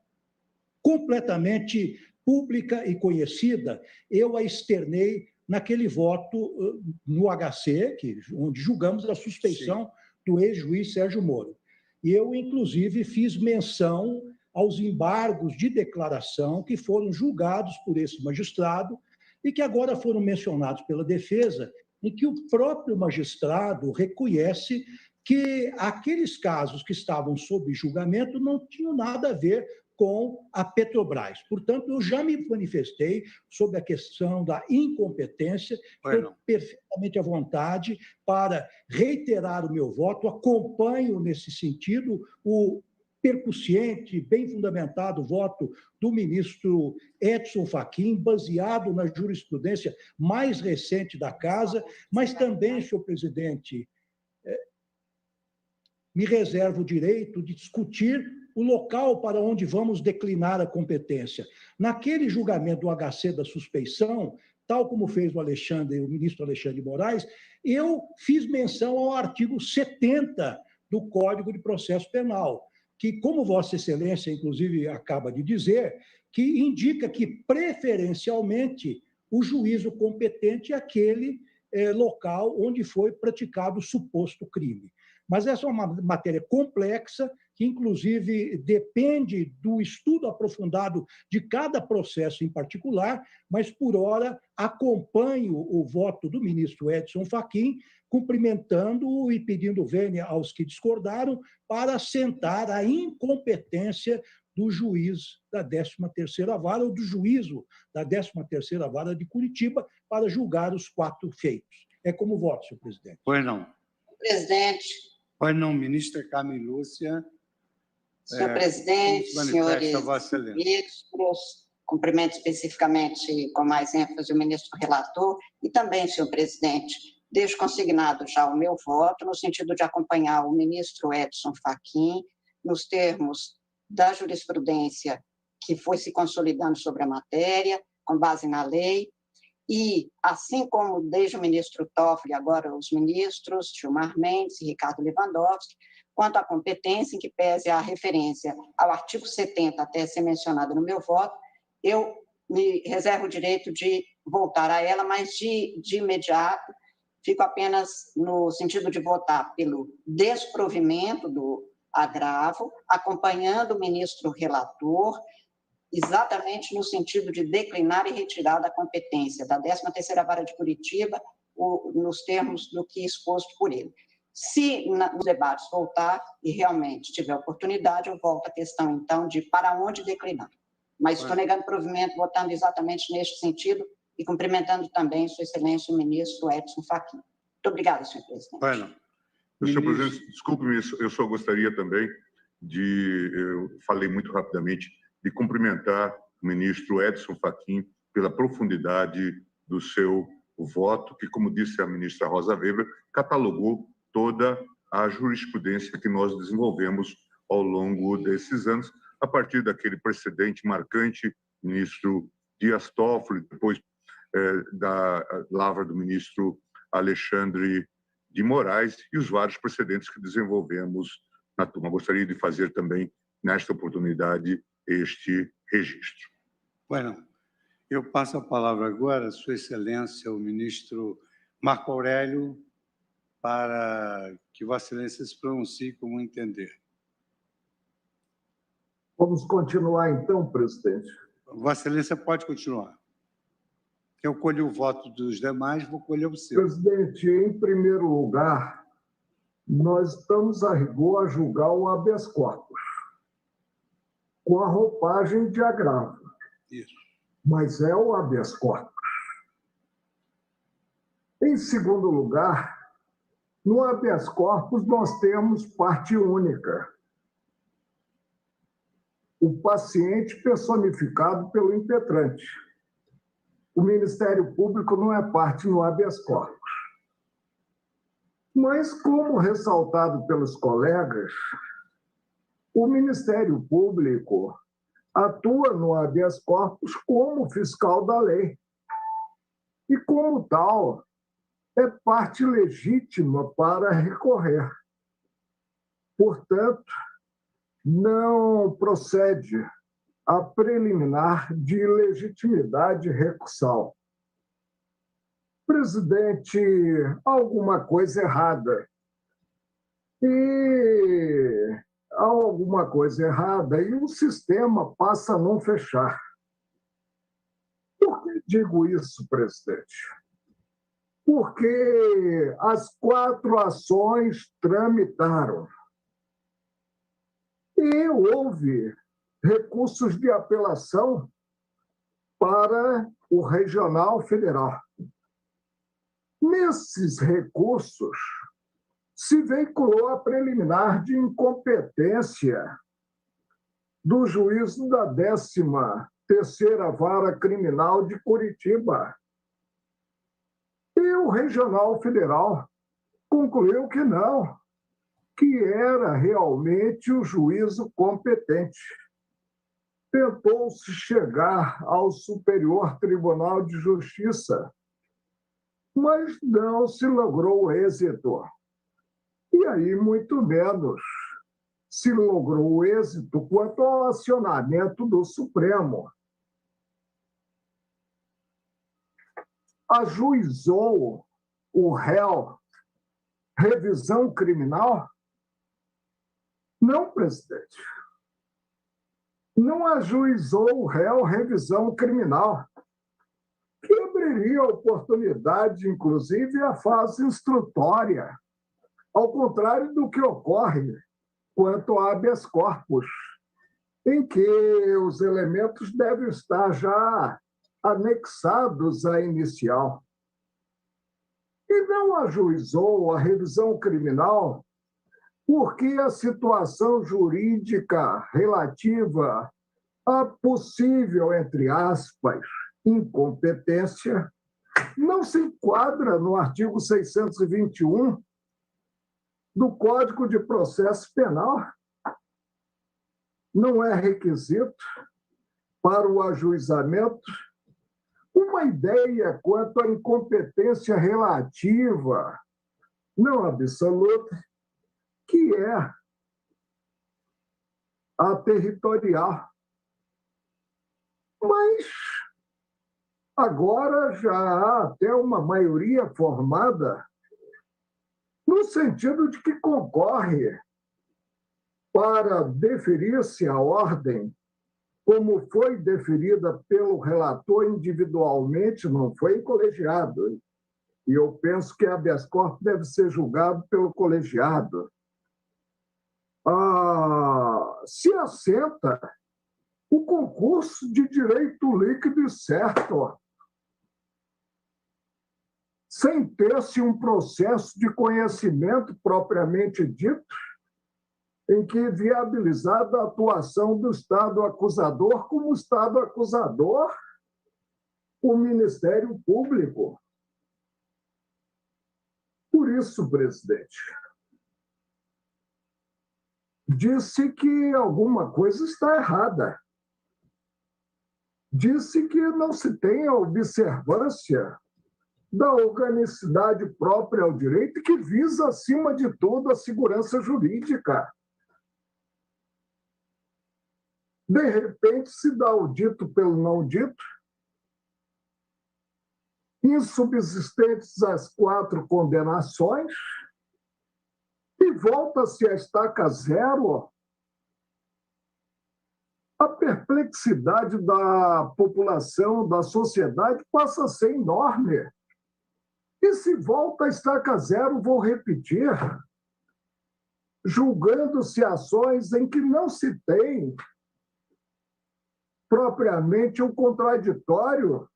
completamente pública e conhecida. Eu a externei naquele voto no HC, onde julgamos a suspeição do ex-juiz Sérgio Moro. E eu, inclusive, fiz menção aos embargos de declaração que foram julgados por esse magistrado e que agora foram mencionados pela defesa, em que o próprio magistrado reconhece que aqueles casos que estavam sob julgamento não tinham nada a ver com a Petrobras. Portanto, eu já me manifestei sobre a questão da incompetência, estou perfeitamente à vontade para reiterar o meu voto, acompanho nesse sentido o percussiente, bem fundamentado voto do ministro Edson Fachin, baseado na jurisprudência mais recente da Casa, mas também, senhor presidente, me reservo o direito de discutir o local para onde vamos declinar a competência. Naquele julgamento do HC da suspeição, tal como fez o ministro Alexandre de Moraes, eu fiz menção ao artigo 70 do Código de Processo Penal, que, como Vossa Excelência, inclusive, acaba de dizer, que indica que, preferencialmente, o juízo competente é aquele local onde foi praticado o suposto crime. Mas essa é uma matéria complexa, que, inclusive, depende do estudo aprofundado de cada processo em particular, mas, por hora, acompanho o voto do ministro Edson Fachin, cumprimentando e pedindo vênia aos que discordaram para assentar a incompetência do juiz da 13ª Vara, ou do juízo da 13ª Vara de Curitiba, para julgar os 4 feitos. É como voto, senhor presidente. Pois não. Presidente. Pois não, ministra Carmen Lúcia. Senhor presidente, senhores ministros, cumprimento especificamente, com mais ênfase, o ministro relator, e também, senhor presidente, deixo consignado já o meu voto, no sentido de acompanhar o ministro Edson Fachin, nos termos da jurisprudência que foi se consolidando sobre a matéria, com base na lei, e, assim como desde o ministro Toffoli, agora os ministros Gilmar Mendes e Ricardo Lewandowski, quanto à competência, em que pese a referência ao artigo 70 até ser mencionado no meu voto, eu me reservo o direito de voltar a ela, mas de imediato fico apenas no sentido de votar pelo desprovimento do agravo, acompanhando o ministro relator, exatamente no sentido de declinar e retirar da competência da 13ª Vara de Curitiba, nos termos do que exposto por ele. Se nos debates voltar e realmente tiver oportunidade, eu volto à questão, então, de para onde declinar. Mas estou negando provimento, votando exatamente neste sentido e cumprimentando também Sua Excelência o ministro Edson Fachin. Muito obrigada, senhor presidente. Bueno. Senhor presidente, desculpe-me, eu só gostaria também eu falei muito rapidamente, de cumprimentar o ministro Edson Fachin pela profundidade do seu voto, que, como disse a ministra Rosa Weber, catalogou toda a jurisprudência que nós desenvolvemos ao longo desses anos, a partir daquele precedente marcante, ministro Dias Toffoli, depois da lavra do ministro Alexandre de Moraes e os vários precedentes que desenvolvemos na turma. Gostaria de fazer também, nesta oportunidade, este registro. Bueno, eu passo a palavra agora a Sua Excelência, o ministro Marco Aurélio, para que Vossa Excelência se pronuncie como entender. Vamos continuar, então, presidente? Vossa Excelência pode continuar. Eu colho o voto dos demais, vou colher o seu. Presidente, em primeiro lugar, nós estamos a rigor a julgar o habeas corpus, com a roupagem de agravo. Isso. Mas é o habeas corpus. Em segundo lugar, no habeas corpus nós temos parte única. O paciente personificado pelo impetrante. O Ministério Público não é parte no habeas corpus. Mas, como ressaltado pelos colegas, o Ministério Público atua no habeas corpus como fiscal da lei. E, como tal, é parte legítima para recorrer. Portanto, não procede a preliminar de legitimidade recursal. Presidente, alguma coisa errada. E há alguma coisa errada e o sistema passa a não fechar. Por que digo isso, presidente? Porque as 4 ações tramitaram. E houve recursos de apelação para o Regional Federal. Nesses recursos, se veiculou a preliminar de incompetência do juízo da 13ª Vara Criminal de Curitiba. E o Regional Federal concluiu que não, que era realmente o juízo competente. Tentou-se chegar ao Superior Tribunal de Justiça, mas não se logrou êxito. E aí, muito menos, se logrou êxito quanto ao acionamento do Supremo. Ajuizou o réu revisão criminal? Não, presidente. Não ajuizou o réu revisão criminal, que abriria oportunidade, inclusive, à fase instrutória, ao contrário do que ocorre quanto a habeas corpus, em que os elementos devem estar já anexados à inicial. E não ajuizou a revisão criminal porque a situação jurídica relativa à possível, entre aspas, incompetência não se enquadra no artigo 621 do Código de Processo Penal. Não é requisito para o ajuizamento uma ideia quanto à incompetência relativa, não absoluta, que é a territorial. Mas agora já há até uma maioria formada no sentido de que concorre para deferir-se a ordem, como foi deferida pelo relator individualmente, não foi colegiado. E eu penso que habeas corpus deve ser julgado pelo colegiado. Se assenta o concurso de direito líquido e certo, sem ter-se um processo de conhecimento propriamente dito, em que viabilizada a atuação do Estado acusador como Estado acusador, o Ministério Público. Por isso, presidente, disse que alguma coisa está errada. Disse que não se tem a observância da organicidade própria ao direito, que visa, acima de tudo, a segurança jurídica. De repente, se dá o dito pelo não dito, insubsistentes as 4 condenações, e volta-se a estaca zero. A perplexidade da população, da sociedade, passa a ser enorme. E se volta a estaca zero, vou repetir, julgando-se ações em que não se tem propriamente um contraditório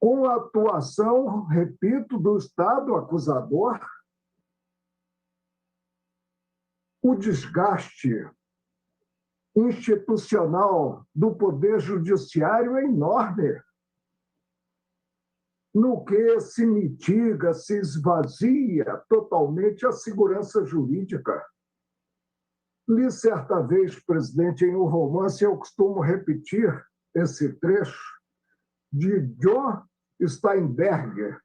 com a atuação, repito, do Estado acusador. O desgaste institucional do Poder Judiciário é enorme, no que se mitiga, se esvazia totalmente a segurança jurídica. Li certa vez, presidente, em um romance, eu costumo repetir esse trecho, de John Steinberg,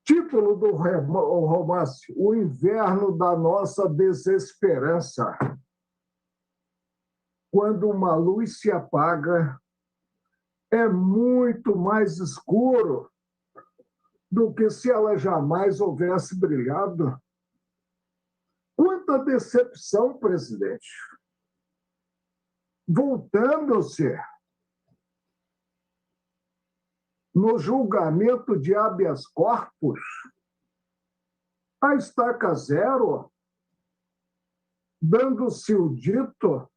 título do romance, O Inverno da Nossa Desesperança. Quando uma luz se apaga, é muito mais escuro do que se ela jamais houvesse brilhado. Quanta decepção, presidente! Voltando-se no julgamento de habeas corpus, a estaca zero dando-se o dito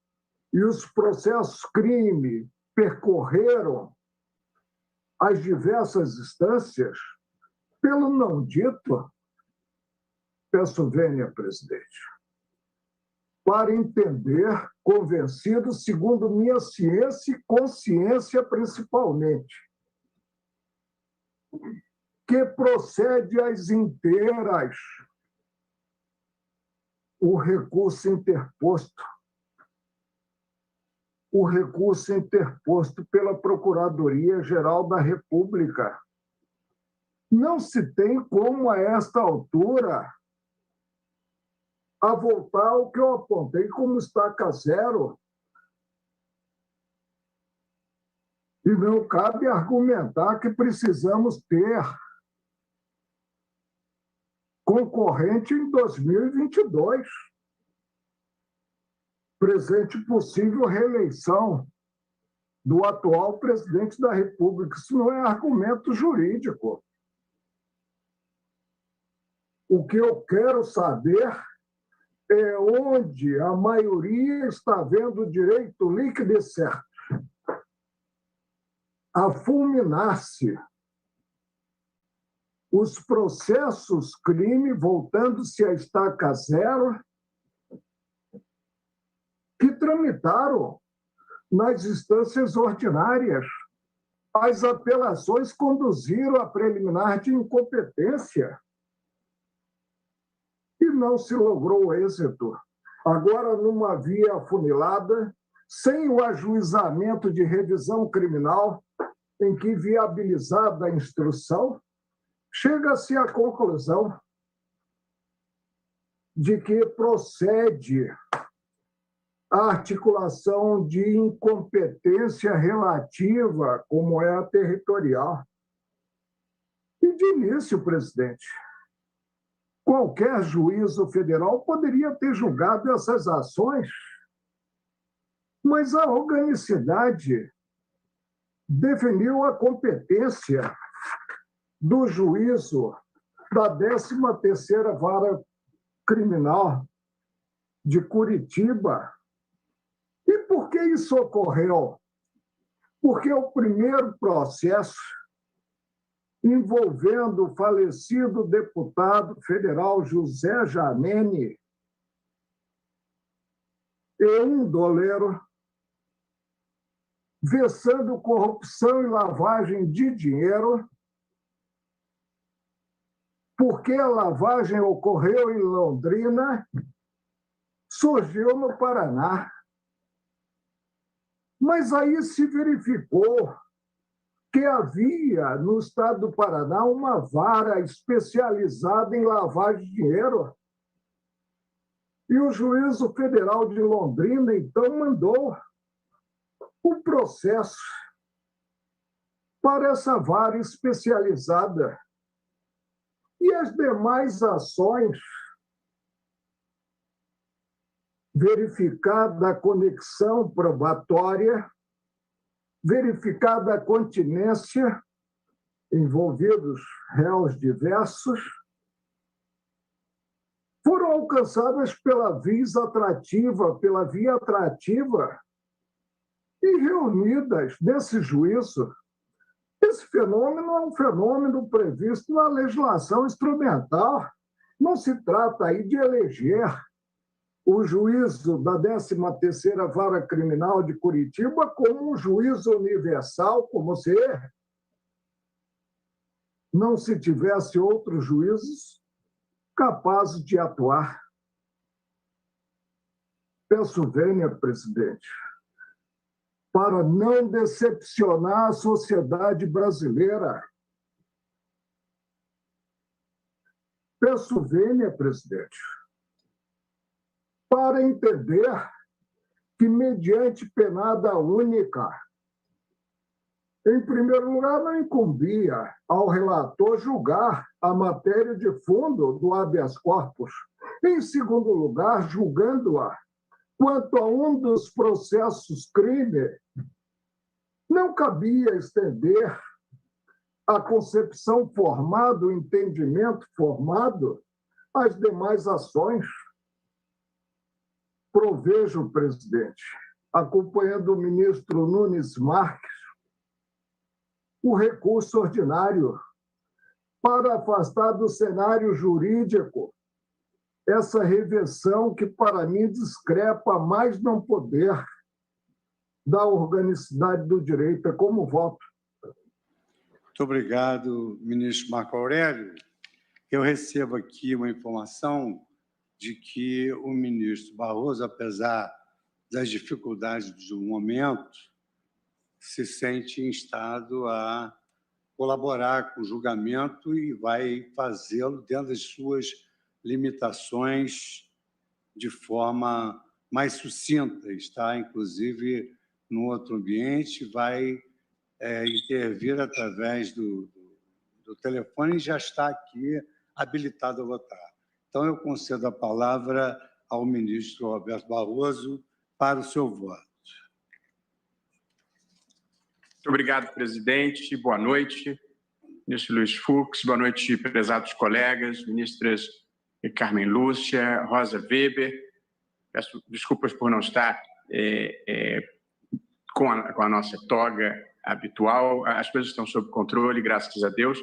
e os processos crime percorreram as diversas instâncias, pelo não dito, peço vênia, presidente, para entender, convencido, segundo minha ciência e consciência principalmente, que procede às inteiras o recurso interposto pela Procuradoria-Geral da República. Não se tem como, a esta altura, a voltar ao que eu apontei como estaca zero. E não cabe argumentar que precisamos ter concorrente em 2022. Presente possível reeleição do atual presidente da República. Isso não é argumento jurídico. O que eu quero saber é onde a maioria está vendo o direito líquido e certo a fulminar-se os processos crime, voltando-se à estaca zero, que tramitaram nas instâncias ordinárias. As apelações conduziram a preliminar de incompetência e não se logrou êxito. Agora, numa via afunilada, sem o ajuizamento de revisão criminal, em que, viabilizada a instrução, chega-se à conclusão de que procede a articulação de incompetência relativa, como é a territorial. E, de início, presidente, qualquer juízo federal poderia ter julgado essas ações, mas a organicidade definiu a competência do juízo da 13ª Vara Criminal de Curitiba. E por que isso ocorreu? Porque o primeiro processo envolvendo o falecido deputado federal José Jamene e um doleiro, versando corrupção e lavagem de dinheiro, porque a lavagem ocorreu em Londrina, surgiu no Paraná. Mas aí se verificou que havia no estado do Paraná uma vara especializada em lavagem de dinheiro. E o Juízo Federal de Londrina, então, mandou o processo para essa vara especializada. E as demais ações, verificada a conexão probatória, verificada a continência, envolvidos réus diversos, foram alcançadas pela via atrativa e reunidas nesse juízo. Esse fenômeno é um fenômeno previsto na legislação instrumental. Não se trata aí de eleger o juízo da 13ª Vara Criminal de Curitiba como um juízo universal, como se não se tivesse outros juízes capazes de atuar. Peço vênia, presidente, para não decepcionar a sociedade brasileira. Peço vênia, presidente, para entender que, mediante penada única, em primeiro lugar, não incumbia ao relator julgar a matéria de fundo do habeas corpus. Em segundo lugar, julgando-a quanto a um dos processos crime, não cabia estender a concepção formada, o entendimento formado, às demais ações. provejo, presidente, acompanhando o ministro Nunes Marques, o recurso ordinário para afastar do cenário jurídico essa reversão que, para mim, discrepa mais não poder da organicidade do direito. É como voto. Muito obrigado, ministro Marco Aurélio. Eu recebo aqui uma informação de que o ministro Barroso, apesar das dificuldades do momento, se sente instado a colaborar com o julgamento e vai fazê-lo dentro das suas limitações de forma mais sucinta. Está, inclusive, no outro ambiente, vai intervir através do telefone e já está aqui habilitado a votar. Então, eu concedo a palavra ao ministro Roberto Barroso para o seu voto. Muito obrigado, presidente. Boa noite, ministro Luiz Fux. Boa noite, prezados colegas, ministras Carmen Lúcia, Rosa Weber. Peço desculpas por não estar com a nossa toga habitual. As coisas estão sob controle, graças a Deus.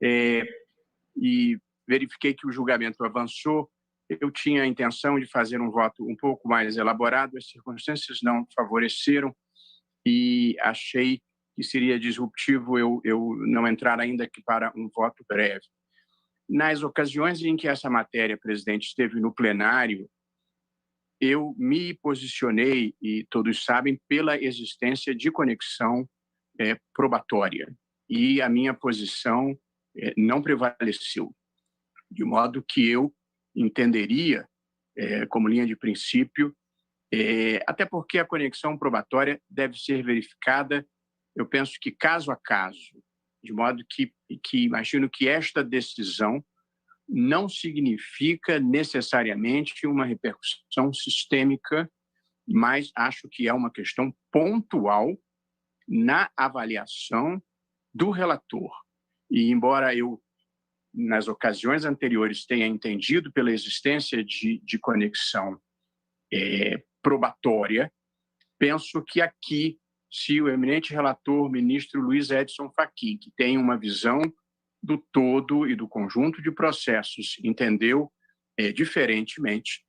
E verifiquei que o julgamento avançou. Eu tinha a intenção de fazer um voto um pouco mais elaborado, as circunstâncias não favoreceram e achei que seria disruptivo eu não entrar ainda aqui para um voto breve. Nas ocasiões em que essa matéria, presidente, esteve no plenário, eu me posicionei, e todos sabem, pela existência de conexão probatória. E a minha posição não prevaleceu, de modo que eu entenderia, como linha de princípio, até porque a conexão probatória deve ser verificada, eu penso que caso a caso, de modo que imagino que esta decisão não significa necessariamente uma repercussão sistêmica, mas acho que é uma questão pontual na avaliação do relator. E embora eu, nas ocasiões anteriores, tenha entendido pela existência de conexão probatória, penso que aqui, se o eminente relator, ministro Luiz Edson Fachin, que tem uma visão do todo e do conjunto de processos, entendeu diferentemente,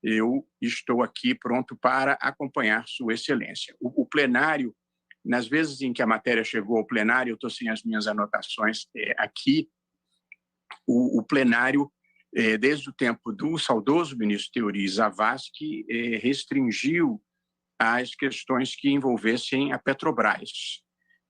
eu estou aqui pronto para acompanhar Sua Excelência. O plenário, nas vezes em que a matéria chegou ao plenário, eu estou sem as minhas anotações aqui, o plenário, desde o tempo do saudoso ministro Teori Zavascki, restringiu as questões que envolvessem a Petrobras.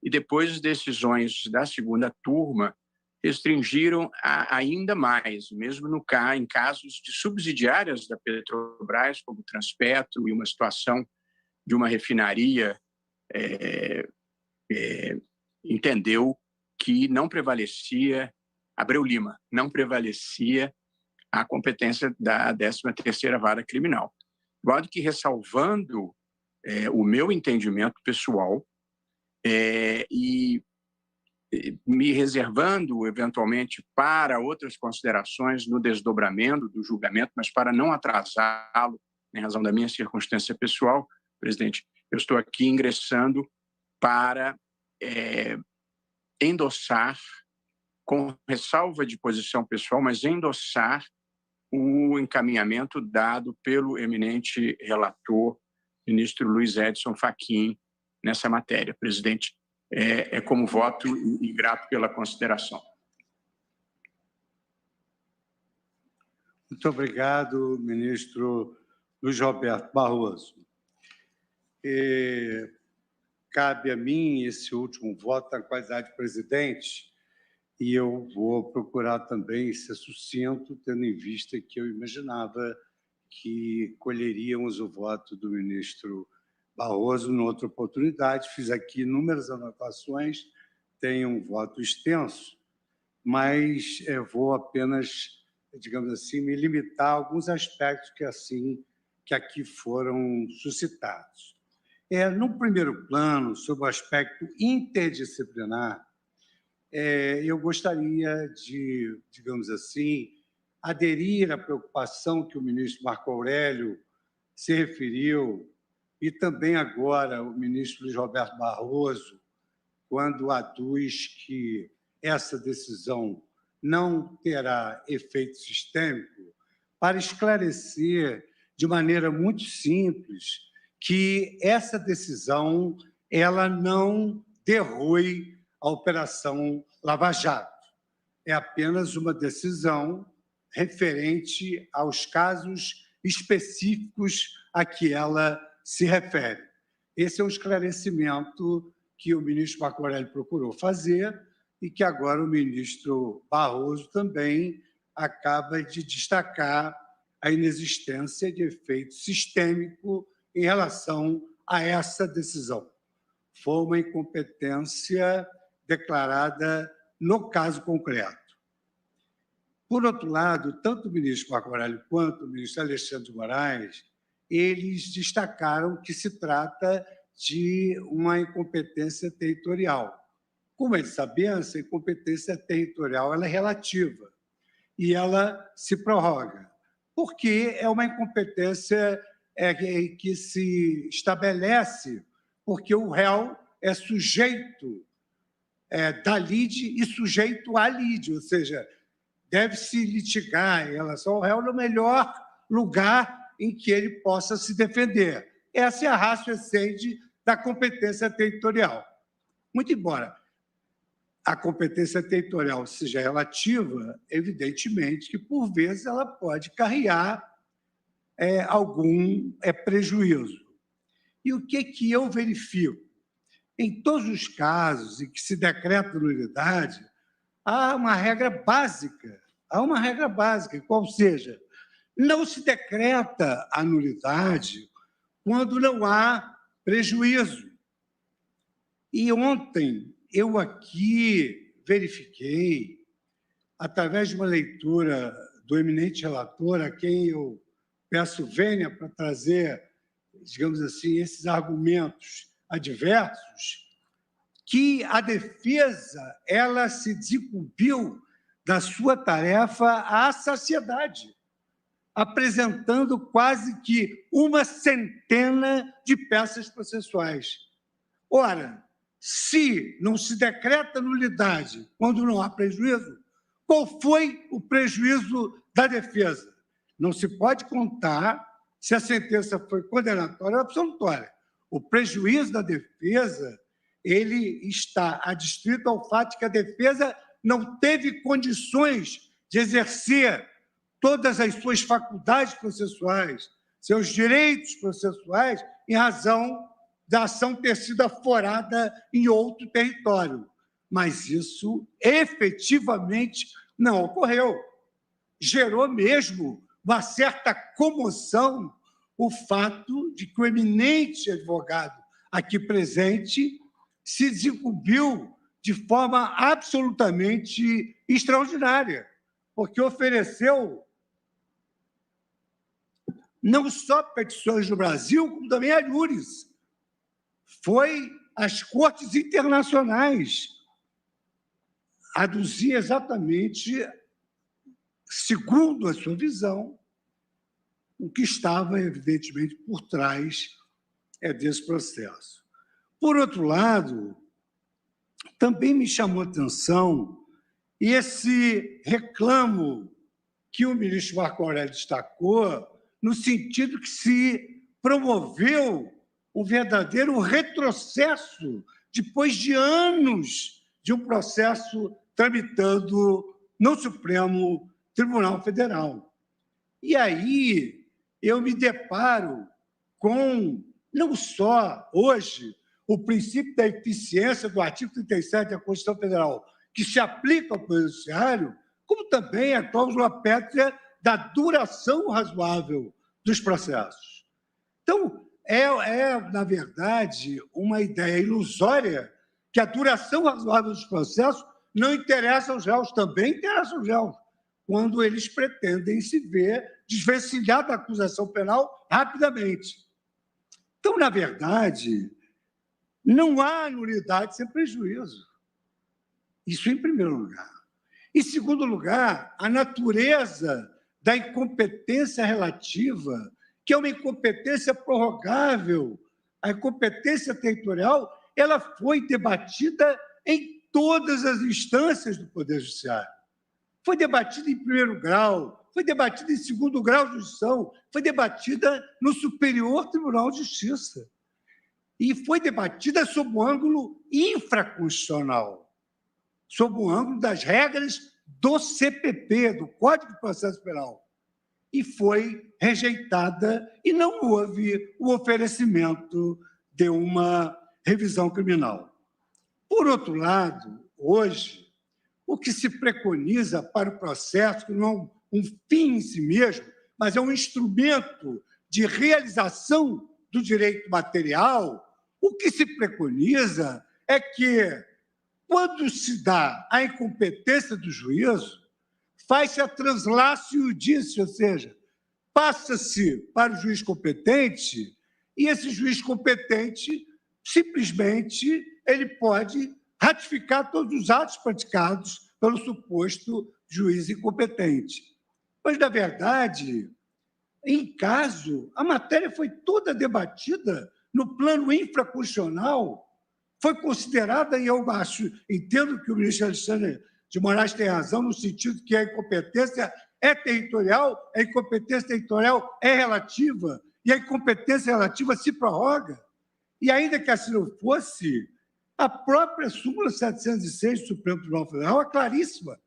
E depois, decisões da segunda turma restringiram ainda mais, mesmo em casos de subsidiárias da Petrobras, como Transpetro e uma situação de uma refinaria, entendeu que não prevalecia, Abreu Lima, não prevalecia a competência da 13ª Vara Criminal. De modo que, ressalvando o meu entendimento pessoal e me reservando, eventualmente, para outras considerações no desdobramento do julgamento, mas para não atrasá-lo, em razão da minha circunstância pessoal, presidente, eu estou aqui ingressando para endossar, com ressalva de posição pessoal, mas endossar o encaminhamento dado pelo eminente relator, ministro Luiz Edson Fachin, nessa matéria. Presidente, como voto e grato pela consideração. Muito obrigado, ministro Luiz Roberto Barroso. Cabe a mim esse último voto na qualidade de presidente, e eu vou procurar também ser sucinto, tendo em vista que eu imaginava que colheríamos o voto do ministro Barroso em outra oportunidade. Fiz aqui inúmeras anotações, tenho um voto extenso, mas vou apenas, digamos assim, me limitar a alguns aspectos que aqui foram suscitados. No primeiro plano, sobre o aspecto interdisciplinar, eu gostaria de, digamos assim, aderir à preocupação que o ministro Marco Aurélio se referiu, e também agora o ministro Luiz Roberto Barroso, quando aduz que essa decisão não terá efeito sistêmico, para esclarecer de maneira muito simples que essa decisão ela não derrui a Operação Lava Jato. É apenas uma decisão referente aos casos específicos a que ela se refere. Esse é um esclarecimento que o ministro Marco Aurélio procurou fazer e que agora o ministro Barroso também acaba de destacar a inexistência de efeito sistêmico em relação a essa decisão. Foi uma incompetência declarada no caso concreto. Por outro lado, tanto o ministro Marco Aurélio quanto o ministro Alexandre de Moraes, eles destacaram que se trata de uma incompetência territorial. Como eles sabiam, essa incompetência territorial ela é relativa e ela se prorroga, porque é uma incompetência que se estabelece porque o réu é sujeito da lide e sujeito à lide, ou seja, deve-se litigar em relação ao réu no melhor lugar em que ele possa se defender. Essa é a ratio essência da competência territorial. Muito embora a competência territorial seja relativa, evidentemente que, por vezes, ela pode carrear algum prejuízo. E o que eu verifico? Em todos os casos em que se decreta nulidade, há uma regra básica, qual seja, não se decreta a nulidade quando não há prejuízo. E ontem eu aqui verifiquei, através de uma leitura do eminente relator, a quem eu peço vênia para trazer, digamos assim, esses argumentos adversos, que a defesa ela se desincumbiu da sua tarefa à saciedade, apresentando quase que uma centena de peças processuais. Ora, se não se decreta nulidade quando não há prejuízo, qual foi o prejuízo da defesa? Não se pode contar se a sentença foi condenatória ou absolutória. O prejuízo da defesa ele está adstrito ao fato de que a defesa não teve condições de exercer todas as suas faculdades processuais, seus direitos processuais, em razão da ação ter sido aforada em outro território. Mas isso efetivamente não ocorreu. Gerou mesmo uma certa comoção o fato de que o eminente advogado aqui presente se desincumbiu de forma absolutamente extraordinária, porque ofereceu não só petições no Brasil, como também a júris. Foi às cortes internacionais aduzir exatamente, segundo a sua visão, o que estava, evidentemente, por trás desse processo. Por outro lado, também me chamou a atenção esse reclamo que o ministro Marco Aurélio destacou, no sentido que se promoveu um verdadeiro retrocesso depois de anos de um processo tramitando no Supremo Tribunal Federal. E aí eu me deparo com, não só hoje, o princípio da eficiência do artigo 37 da Constituição Federal, que se aplica ao Poder Judiciário, como também a cláusula pétrea da duração razoável dos processos. Então, na verdade, uma ideia ilusória que a duração razoável dos processos não interessa aos réus, também interessa aos réus, quando eles pretendem se ver desvencilhados da acusação penal rapidamente. Então, na verdade, não há nulidade sem prejuízo. Isso em primeiro lugar. Em segundo lugar, a natureza da incompetência relativa que é uma incompetência prorrogável. A incompetência territorial ela foi debatida em todas as instâncias do Poder Judiciário. Foi debatida em primeiro grau, foi debatida em segundo grau de jurisdição, foi debatida no Superior Tribunal de Justiça. E foi debatida sob o ângulo infraconstitucional, sob o ângulo das regras do CPP, do Código de Processo Penal. E foi rejeitada e não houve o oferecimento de uma revisão criminal. Por outro lado, hoje, o que se preconiza para o processo, que não é um fim em si mesmo, mas é um instrumento de realização do direito material, o que se preconiza é que, quando se dá a incompetência do juízo, faz-se a translatio iudice, ou seja, passa-se para o juiz competente e esse juiz competente, simplesmente, ele pode ratificar todos os atos praticados pelo suposto juiz incompetente. Mas, na verdade, em caso, a matéria foi toda debatida no plano infraconstitucional, foi considerada, e eu entendo que o ministro Alexandre de Moraes tem razão, no sentido que a incompetência é territorial, a incompetência territorial é relativa, e a incompetência relativa se prorroga. E, ainda que assim não fosse, a própria súmula 706 do Supremo Tribunal Federal é claríssima.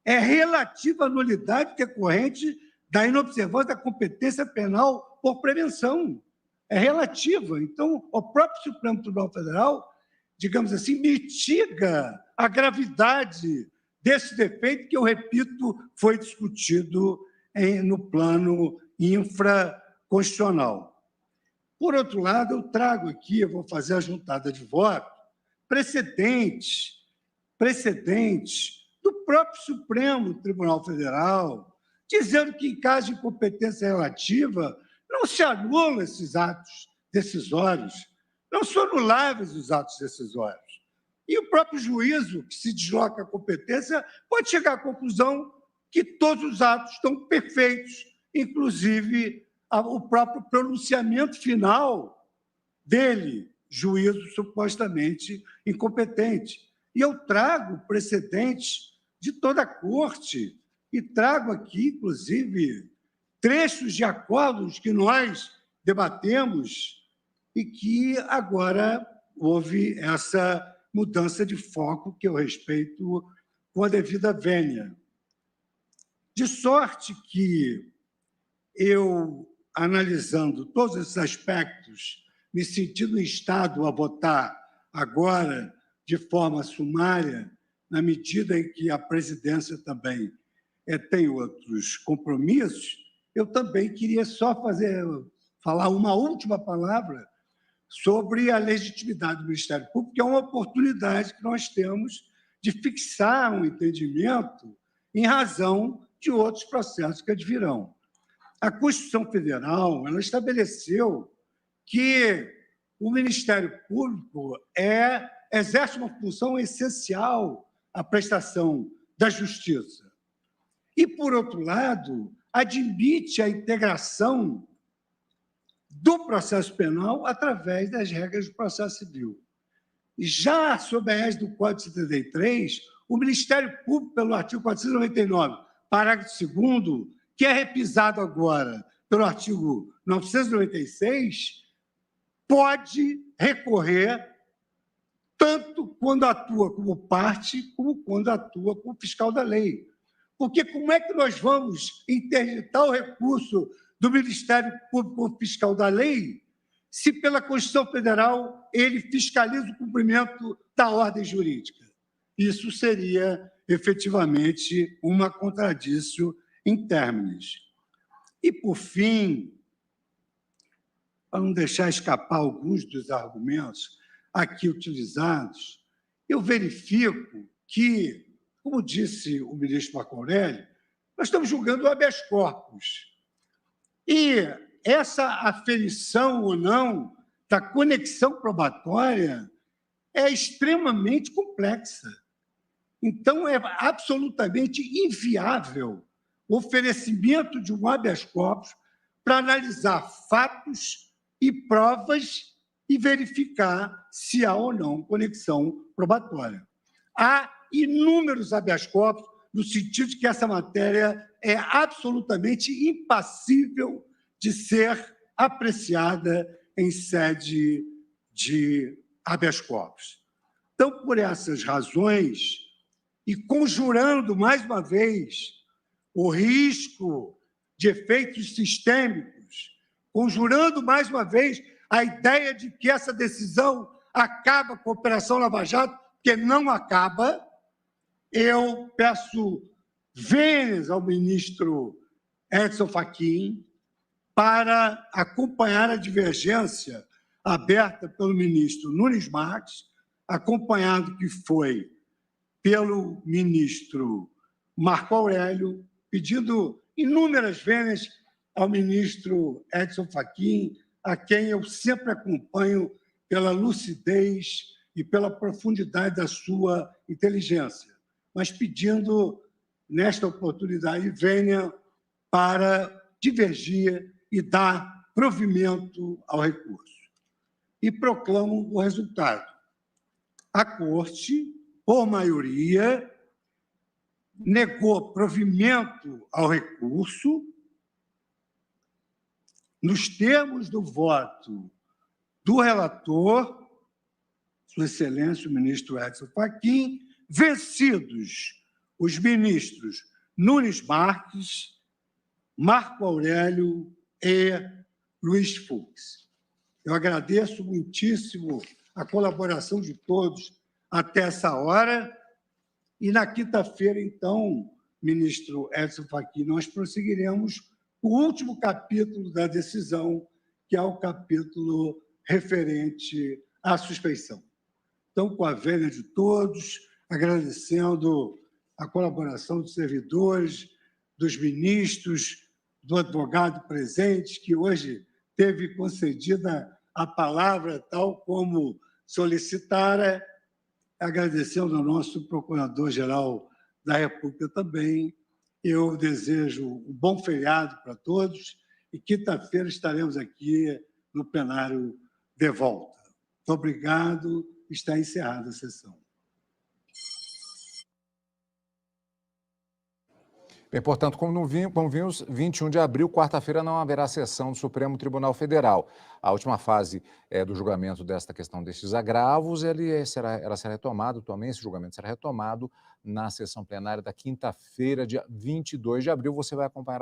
É relativa à nulidade decorrente da inobservância da competência penal por prevenção. É relativa. Então, o próprio Supremo Tribunal Federal, digamos assim, mitiga a gravidade desse defeito que, eu repito, foi discutido no plano infraconstitucional. Por outro lado, eu trago aqui, eu vou fazer a juntada de voto, precedentes do próprio Supremo Tribunal Federal, dizendo que, em caso de incompetência relativa, não se anulam esses atos decisórios, não são anuláveis os atos decisórios. E o próprio juízo, que se desloca à competência, pode chegar à conclusão que todos os atos estão perfeitos, inclusive o próprio pronunciamento final dele, juízo supostamente incompetente. E eu trago precedentes de toda a corte e trago aqui, inclusive, trechos de acordos que nós debatemos e que agora houve essa mudança de foco que eu respeito com a devida vênia. De sorte que eu, analisando todos esses aspectos, me sentindo em estado a votar agora de forma sumária, na medida em que a presidência também tem outros compromissos, eu também queria só falar uma última palavra sobre a legitimidade do Ministério Público, que é uma oportunidade que nós temos de fixar um entendimento em razão de outros processos que advirão. A Constituição Federal ela estabeleceu que o Ministério Público exerce uma função essencial à prestação da justiça. E, por outro lado, admite a integração do processo penal através das regras do processo civil. E já sob a égide do Código de 73, o Ministério Público, pelo artigo 499, parágrafo 2º, que é repisado agora pelo artigo 996, pode recorrer tanto quando atua como parte, como quando atua como fiscal da lei. Porque como é que nós vamos interditar o recurso do Ministério Público como fiscal da lei se, pela Constituição Federal, ele fiscaliza o cumprimento da ordem jurídica? Isso seria, efetivamente, uma contradição in terminis. E, por fim, para não deixar escapar alguns dos argumentos aqui utilizados, eu verifico que, como disse o ministro Marco Aurélio, nós estamos julgando o habeas corpus. E essa aferição ou não da conexão probatória é extremamente complexa. Então, é absolutamente inviável o oferecimento de um habeas corpus para analisar fatos e provas e verificar se há ou não conexão probatória. Há inúmeros habeas corpus no sentido de que essa matéria é absolutamente impassível de ser apreciada em sede de habeas corpus. Então, por essas razões, e conjurando mais uma vez o risco de efeitos sistêmicos, conjurando mais uma vez a ideia de que essa decisão acaba com a Operação Lava Jato, que não acaba, eu peço vênias ao ministro Edson Fachin para acompanhar a divergência aberta pelo ministro Nunes Marques, acompanhado que foi pelo ministro Marco Aurélio, pedindo inúmeras vênias ao ministro Edson Fachin, a quem eu sempre acompanho pela lucidez e pela profundidade da sua inteligência, mas pedindo, nesta oportunidade, vênia para divergir e dar provimento ao recurso. E proclamo o resultado. A Corte, por maioria, negou provimento ao recurso nos termos do voto do relator, Sua Excelência, o ministro Edson Fachin, vencidos os ministros Nunes Marques, Marco Aurélio e Luiz Fux. Eu agradeço muitíssimo a colaboração de todos até essa hora. E na quinta-feira, então, ministro Edson Fachin, nós prosseguiremos o último capítulo da decisão, que é o capítulo referente à suspeição. Então, com a vênia de todos, agradecendo a colaboração dos servidores, dos ministros, do advogado presente, que hoje teve concedida a palavra, tal como solicitara, agradecendo ao nosso Procurador-Geral da República também. Eu desejo um bom feriado para todos e quinta-feira estaremos aqui no plenário de volta. Muito obrigado. Está encerrada a sessão. Bem, portanto, como vimos, 21 de abril, quarta-feira, não haverá sessão do Supremo Tribunal Federal. A última fase do julgamento desta questão desses agravos, ela será retomada, também esse julgamento será retomado na sessão plenária da quinta-feira, dia 22 de abril. Você vai acompanhar ao